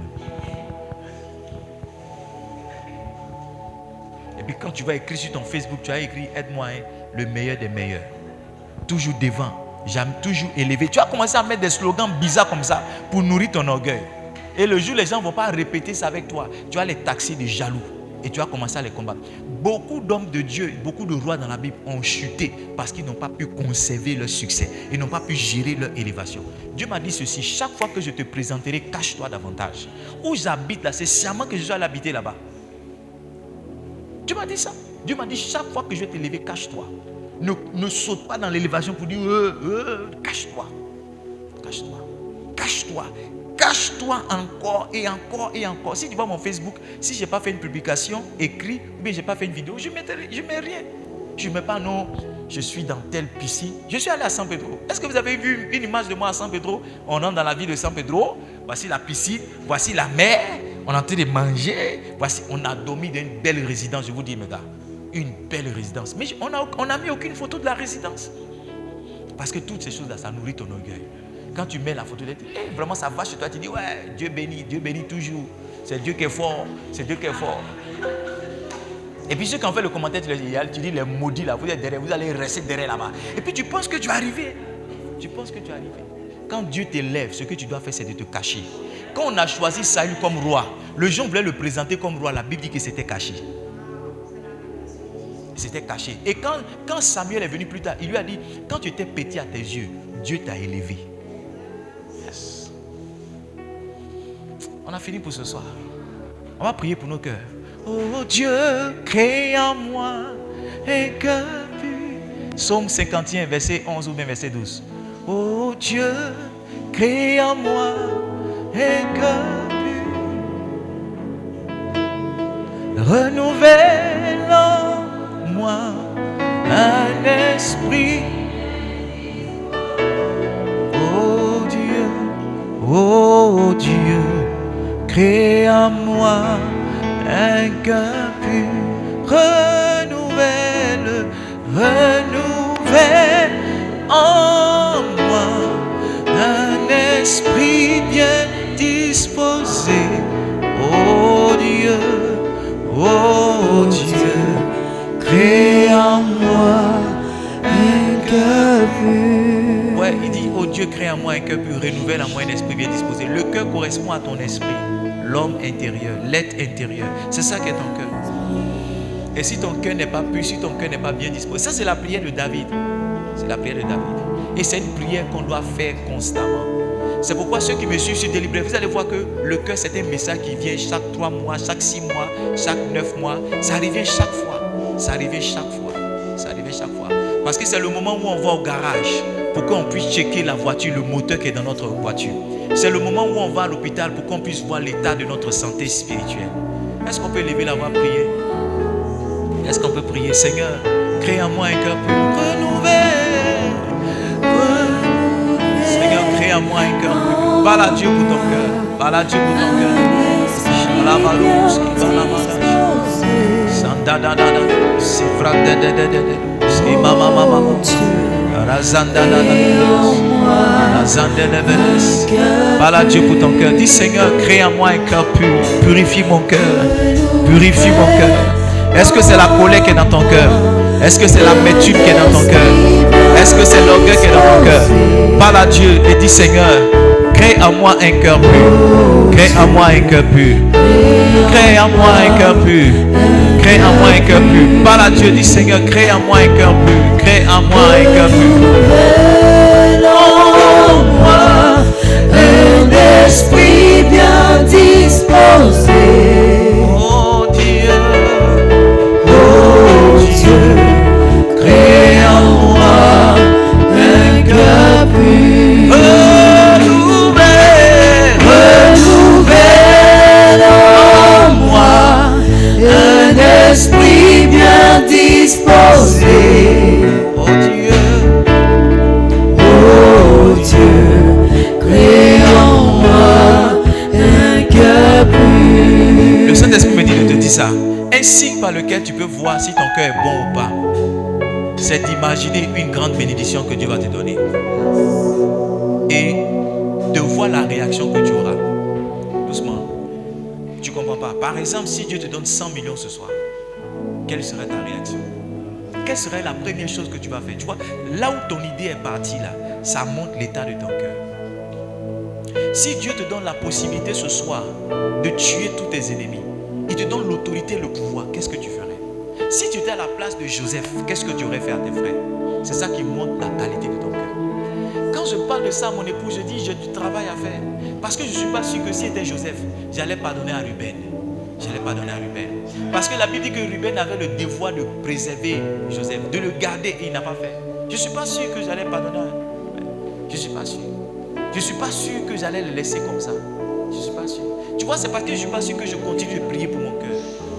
Et puis quand tu vas écrire sur ton Facebook, tu as écrit, aide-moi, hein, le meilleur des meilleurs. Toujours devant, jamais toujours élevé. Tu as commencé à mettre des slogans bizarres comme ça pour nourrir ton orgueil. Et le jour, les gens ne vont pas répéter ça avec toi. Tu vas les taxer de jaloux. Et tu vas commencer à les combattre. Beaucoup d'hommes de Dieu, beaucoup de rois dans la Bible ont chuté parce qu'ils n'ont pas pu conserver leur succès. Ils n'ont pas pu gérer leur élévation. Dieu m'a dit ceci, chaque fois que je te présenterai, cache-toi davantage. Où j'habite là, c'est sciemment que je dois l'habiter là-bas. Dieu m'a dit ça. Dieu m'a dit chaque fois que je vais t'élever, cache-toi. Ne saute pas dans l'élévation pour dire cache-toi. Cache-toi. Cache-toi. Cache-toi encore et encore et encore. Si tu vois mon Facebook, si je n'ai pas fait une publication, écrit, ou bien je n'ai pas fait une vidéo, je ne mets rien. Je ne mets pas non, je suis dans telle piscine. Je suis allé à San Pedro. Est-ce que vous avez vu une image de moi à San Pedro? On entre dans la ville de San Pedro. Voici la piscine, voici la mer. On est en train de manger. Voici, on a dormi dans une belle résidence. Je vous dis, mes gars, une belle résidence. Mais on n'a mis aucune photo de la résidence. Parce que toutes ces choses-là, ça nourrit ton orgueil. Quand tu mets la photo, vraiment ça va chez toi, tu dis, ouais, Dieu bénit toujours. C'est Dieu qui est fort, c'est Dieu qui est fort. Et puis ceux qui ont fait le commentaire, tu dis les maudits là, vous êtes derrière, vous allez rester derrière là-bas. Et puis tu penses que tu vas arriver. Tu penses que tu vas arriver. Quand Dieu t'élève, ce que tu dois faire, c'est de te cacher. Quand on a choisi Saül comme roi, le gens voulaient le présenter comme roi, la Bible dit que c'était caché. C'était caché. Et quand Samuel est venu plus tard, il lui a dit, quand tu étais petit à tes yeux, Dieu t'a élevé. Yes. On a fini pour ce soir. On va prier pour nos cœurs. Oh Dieu, crée en moi un cœur pur. Psaume 51, verset 11 ou bien verset 12. Oh Dieu, crée en moi un cœur pur. Renouvelle en moi un esprit crée en moi un cœur pur, renouvelle en moi un esprit bien disposé. Oh Dieu, crée en moi un cœur pur. Ouais, il dit, oh Dieu, crée en moi un cœur pur, renouvelle en moi un esprit bien disposé. Le cœur correspond à ton esprit, l'homme intérieur, l'être intérieur. C'est ça qui est ton cœur. Et si ton cœur n'est pas pur, si ton cœur n'est pas bien disposé, ça c'est la prière de David. C'est la prière de David. Et c'est une prière qu'on doit faire constamment. C'est pourquoi ceux qui me suivent sur Délivré, vous allez voir que le cœur c'est un message qui vient chaque 3 mois, chaque 6 mois, chaque 9 mois. Ça arrive chaque fois. Ça arrive chaque fois. Ça arrive chaque fois. Parce que c'est le moment où on va au garage pour qu'on puisse checker la voiture, le moteur qui est dans notre voiture. C'est le moment où on va à l'hôpital pour qu'on puisse voir l'état de notre santé spirituelle. Est-ce qu'on peut lever la voix prier? Est-ce qu'on peut prier? Seigneur, crée en moi un cœur pur, renouvelle. Seigneur, crée en moi un cœur pur. Parle à Dieu pour ton cœur. Parle à Dieu pour ton cœur. Parle à Dieu pour ton cœur. Dis Seigneur, crée en moi un cœur pur. Purifie mon cœur. Purifie mon cœur. Est-ce que c'est la colère qui est dans ton cœur? Est-ce que c'est l'amertume qui est dans ton cœur? Est-ce que c'est l'orgueil qui est dans ton cœur? Parle à Dieu et dis Seigneur, crée en moi un cœur pur. Crée en moi un cœur pur. Crée en moi un cœur pur. Crée en moi un cœur pur. Parle à Dieu, dis Seigneur, crée en moi un cœur pur. Crée en moi un cœur pur. En moi un esprit bien disposé. Oh Dieu, crée en moi un cœur pur. Renouvelle en moi un esprit bien disposé. Oh Dieu, crée en moi un cœur pur. Le Saint-Esprit me dit de te dire ça. Un signe par lequel tu peux voir si ton cœur est bon ou pas, c'est d'imaginer une grande bénédiction que Dieu va te donner et de voir la réaction que tu auras. Doucement. Tu comprends pas? Par exemple, si Dieu te donne 100 millions ce soir, quelle serait ta réaction? Quelle serait la première chose que tu vas faire? Tu vois, là où ton idée est partie, là, ça montre l'état de ton cœur. Si Dieu te donne la possibilité ce soir de tuer tous tes ennemis, il te donne l'autorité et le pouvoir, qu'est-ce que tu ferais? Si tu étais à la place de Joseph, qu'est-ce que tu aurais fait à tes frères? C'est ça qui montre la qualité de ton cœur. Quand je parle de ça à mon épouse, je dis j'ai du travail à faire. Parce que je ne suis pas sûr que si c'était Joseph, j'allais pardonner à Ruben. J'allais pardonner à Ruben. Parce que la Bible dit que Ruben avait le devoir de préserver Joseph, de le garder et il n'a pas fait. Je ne suis pas sûr que j'allais pardonner à Ruben. Je ne suis pas sûr. Je ne suis pas sûr que j'allais le laisser comme ça. Je ne suis pas sûr. Tu vois, c'est parce que je ne suis pas sûr que je continue de prier pour mon cœur.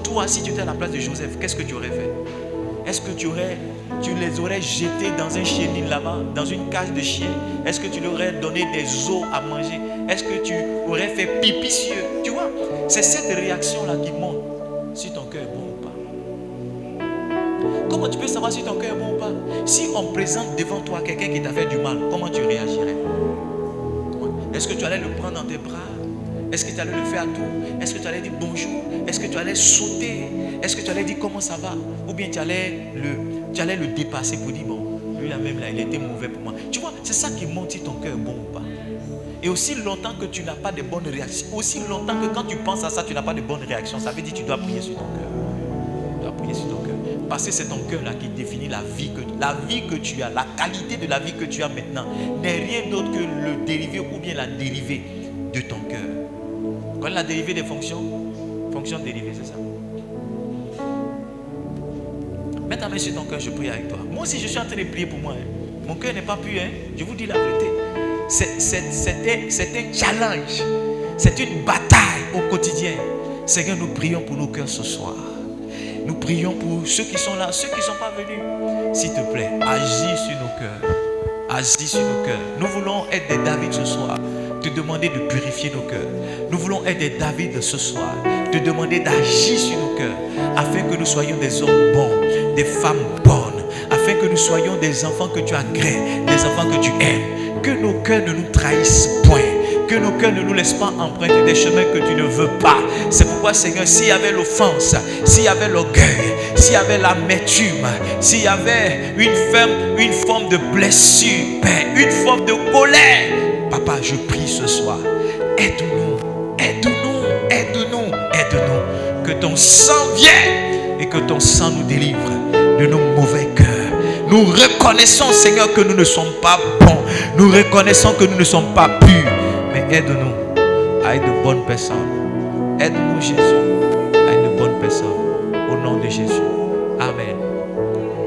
Toi, si tu étais à la place de Joseph, qu'est-ce que tu aurais fait? Est-ce que tu les aurais jetés dans un chenil là-bas, dans une cage de chien? Est-ce que tu leur aurais donné des os à manger? Est-ce que tu aurais fait pipi sur eux? Tu vois, c'est cette réaction-là qui montre si ton cœur est bon ou pas. Comment tu peux savoir si ton cœur est bon ou pas? Si on présente devant toi quelqu'un qui t'a fait du mal, comment tu réagirais? Est-ce que tu allais le prendre dans tes bras? Est-ce que tu allais le faire à tout? Est-ce que tu allais dire bonjour? Est-ce que tu allais sauter? Est-ce que tu allais dire comment ça va? Ou bien tu allais le dépasser pour dire bon, lui là même là, il était mauvais pour moi. Tu vois, c'est ça qui montre si ton cœur est bon ou pas. Et aussi longtemps que tu n'as pas de bonnes réactions, aussi longtemps que quand tu penses à ça, tu n'as pas de bonnes réactions, ça veut dire que tu dois prier sur ton cœur. Tu dois prier sur ton cœur. Parce que c'est ton cœur là qui définit la vie que tu as, la qualité de la vie que tu as maintenant n'est rien d'autre que le dérivé ou bien la dérivée de ton cœur. Quand la dérivée des fonctions, fonction dérivée, c'est ça. Mets ta main sur ton cœur, je prie avec toi. Moi aussi, je suis en train de prier pour moi. Mon cœur n'est pas pur, je vous dis la vérité. C'est un challenge. C'est une bataille au quotidien. Seigneur, nous prions pour nos cœurs ce soir. Nous prions pour ceux qui sont là, ceux qui ne sont pas venus. S'il te plaît, agis sur nos cœurs. Agis sur nos cœurs. Nous voulons être des David ce soir. te demander de purifier nos cœurs. Nous voulons être des David ce soir, te demander d'agir sur nos cœurs, afin que nous soyons des hommes bons, des femmes bonnes, afin que nous soyons des enfants que tu agrées, des enfants que tu aimes. Que nos cœurs ne nous trahissent point, que nos cœurs ne nous laissent pas emprunter des chemins que tu ne veux pas. C'est pourquoi, Seigneur, s'il y avait l'offense, s'il y avait l'orgueil, s'il y avait l'amertume, s'il y avait une forme de blessure, Père, une forme de colère, Papa, je prie ce soir, aide-nous, aide-nous, aide-nous, aide-nous. Que ton sang vienne et que ton sang nous délivre de nos mauvais cœurs. Nous reconnaissons, Seigneur, que nous ne sommes pas bons. Nous reconnaissons que nous ne sommes pas purs. Mais aide-nous à être de bonnes personnes. Aide-nous, Jésus, à être de bonnes personnes. Au nom de Jésus. Amen.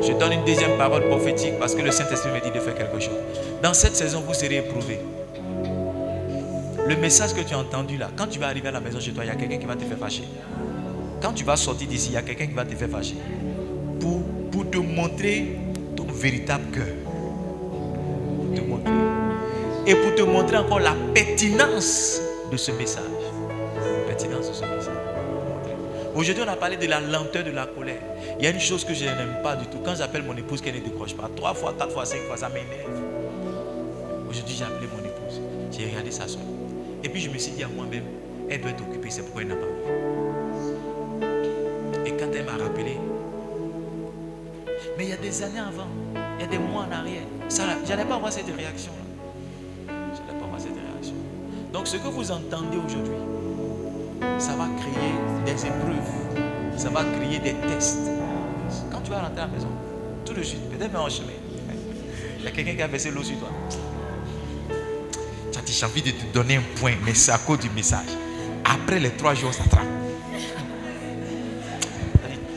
Je donne une deuxième parole prophétique parce que le Saint-Esprit me dit de faire quelque chose. Dans cette saison, vous serez éprouvés. Le message que tu as entendu là, quand tu vas arriver à la maison chez toi, il y a quelqu'un qui va te faire fâcher. Quand tu vas sortir d'ici, il y a quelqu'un qui va te faire fâcher. Pour te montrer ton véritable cœur. Pour te montrer. Et pour te montrer encore la pertinence de ce message. La pertinence de ce message. Aujourd'hui, on a parlé de la lenteur de la colère. Il y a une chose que je n'aime pas du tout. Quand j'appelle mon épouse, qu'elle ne décroche pas. 3 fois, 4 fois, 5 fois, ça m'énerve. Aujourd'hui, j'ai appelé mon épouse. J'ai regardé sa soeur. Et puis, je me suis dit à moi-même, elle doit être occupée, c'est pourquoi elle n'a pas vu. Et quand elle m'a rappelé, mais il y a des années avant, il y a des mois en arrière, je n'allais pas avoir cette réaction-là. Je n'allais pas avoir cette réaction. Donc, ce que vous entendez aujourd'hui, ça va créer des épreuves. Ça va créer des tests. Quand tu vas rentrer à la maison, tout de suite, peut-être même en chemin, il y a quelqu'un qui a versé l'eau sur toi. Tu as dit, j'ai envie de te donner un point, mais c'est à cause du message. Après les 3 jours, ça trappe.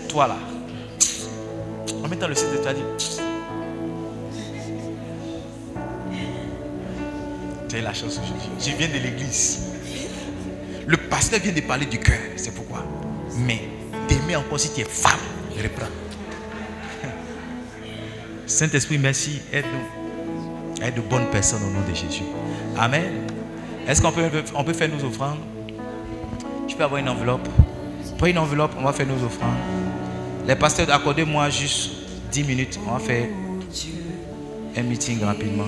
Toi là, en mettant le site de toi, dit, tu as eu la chance aujourd'hui. Je viens de l'église. Le pasteur vient de parler du cœur, c'est pourquoi. Mais t'aimer encore si tu es femme, reprends. Saint-Esprit, merci, aide-nous à être de bonnes personnes au nom de Jésus. Amen. Est-ce qu'on peut faire nos offrandes? Je peux avoir une enveloppe? Prenez une enveloppe, on va faire nos offrandes. Les pasteurs, accordez-moi juste 10 minutes, on va faire un meeting rapidement.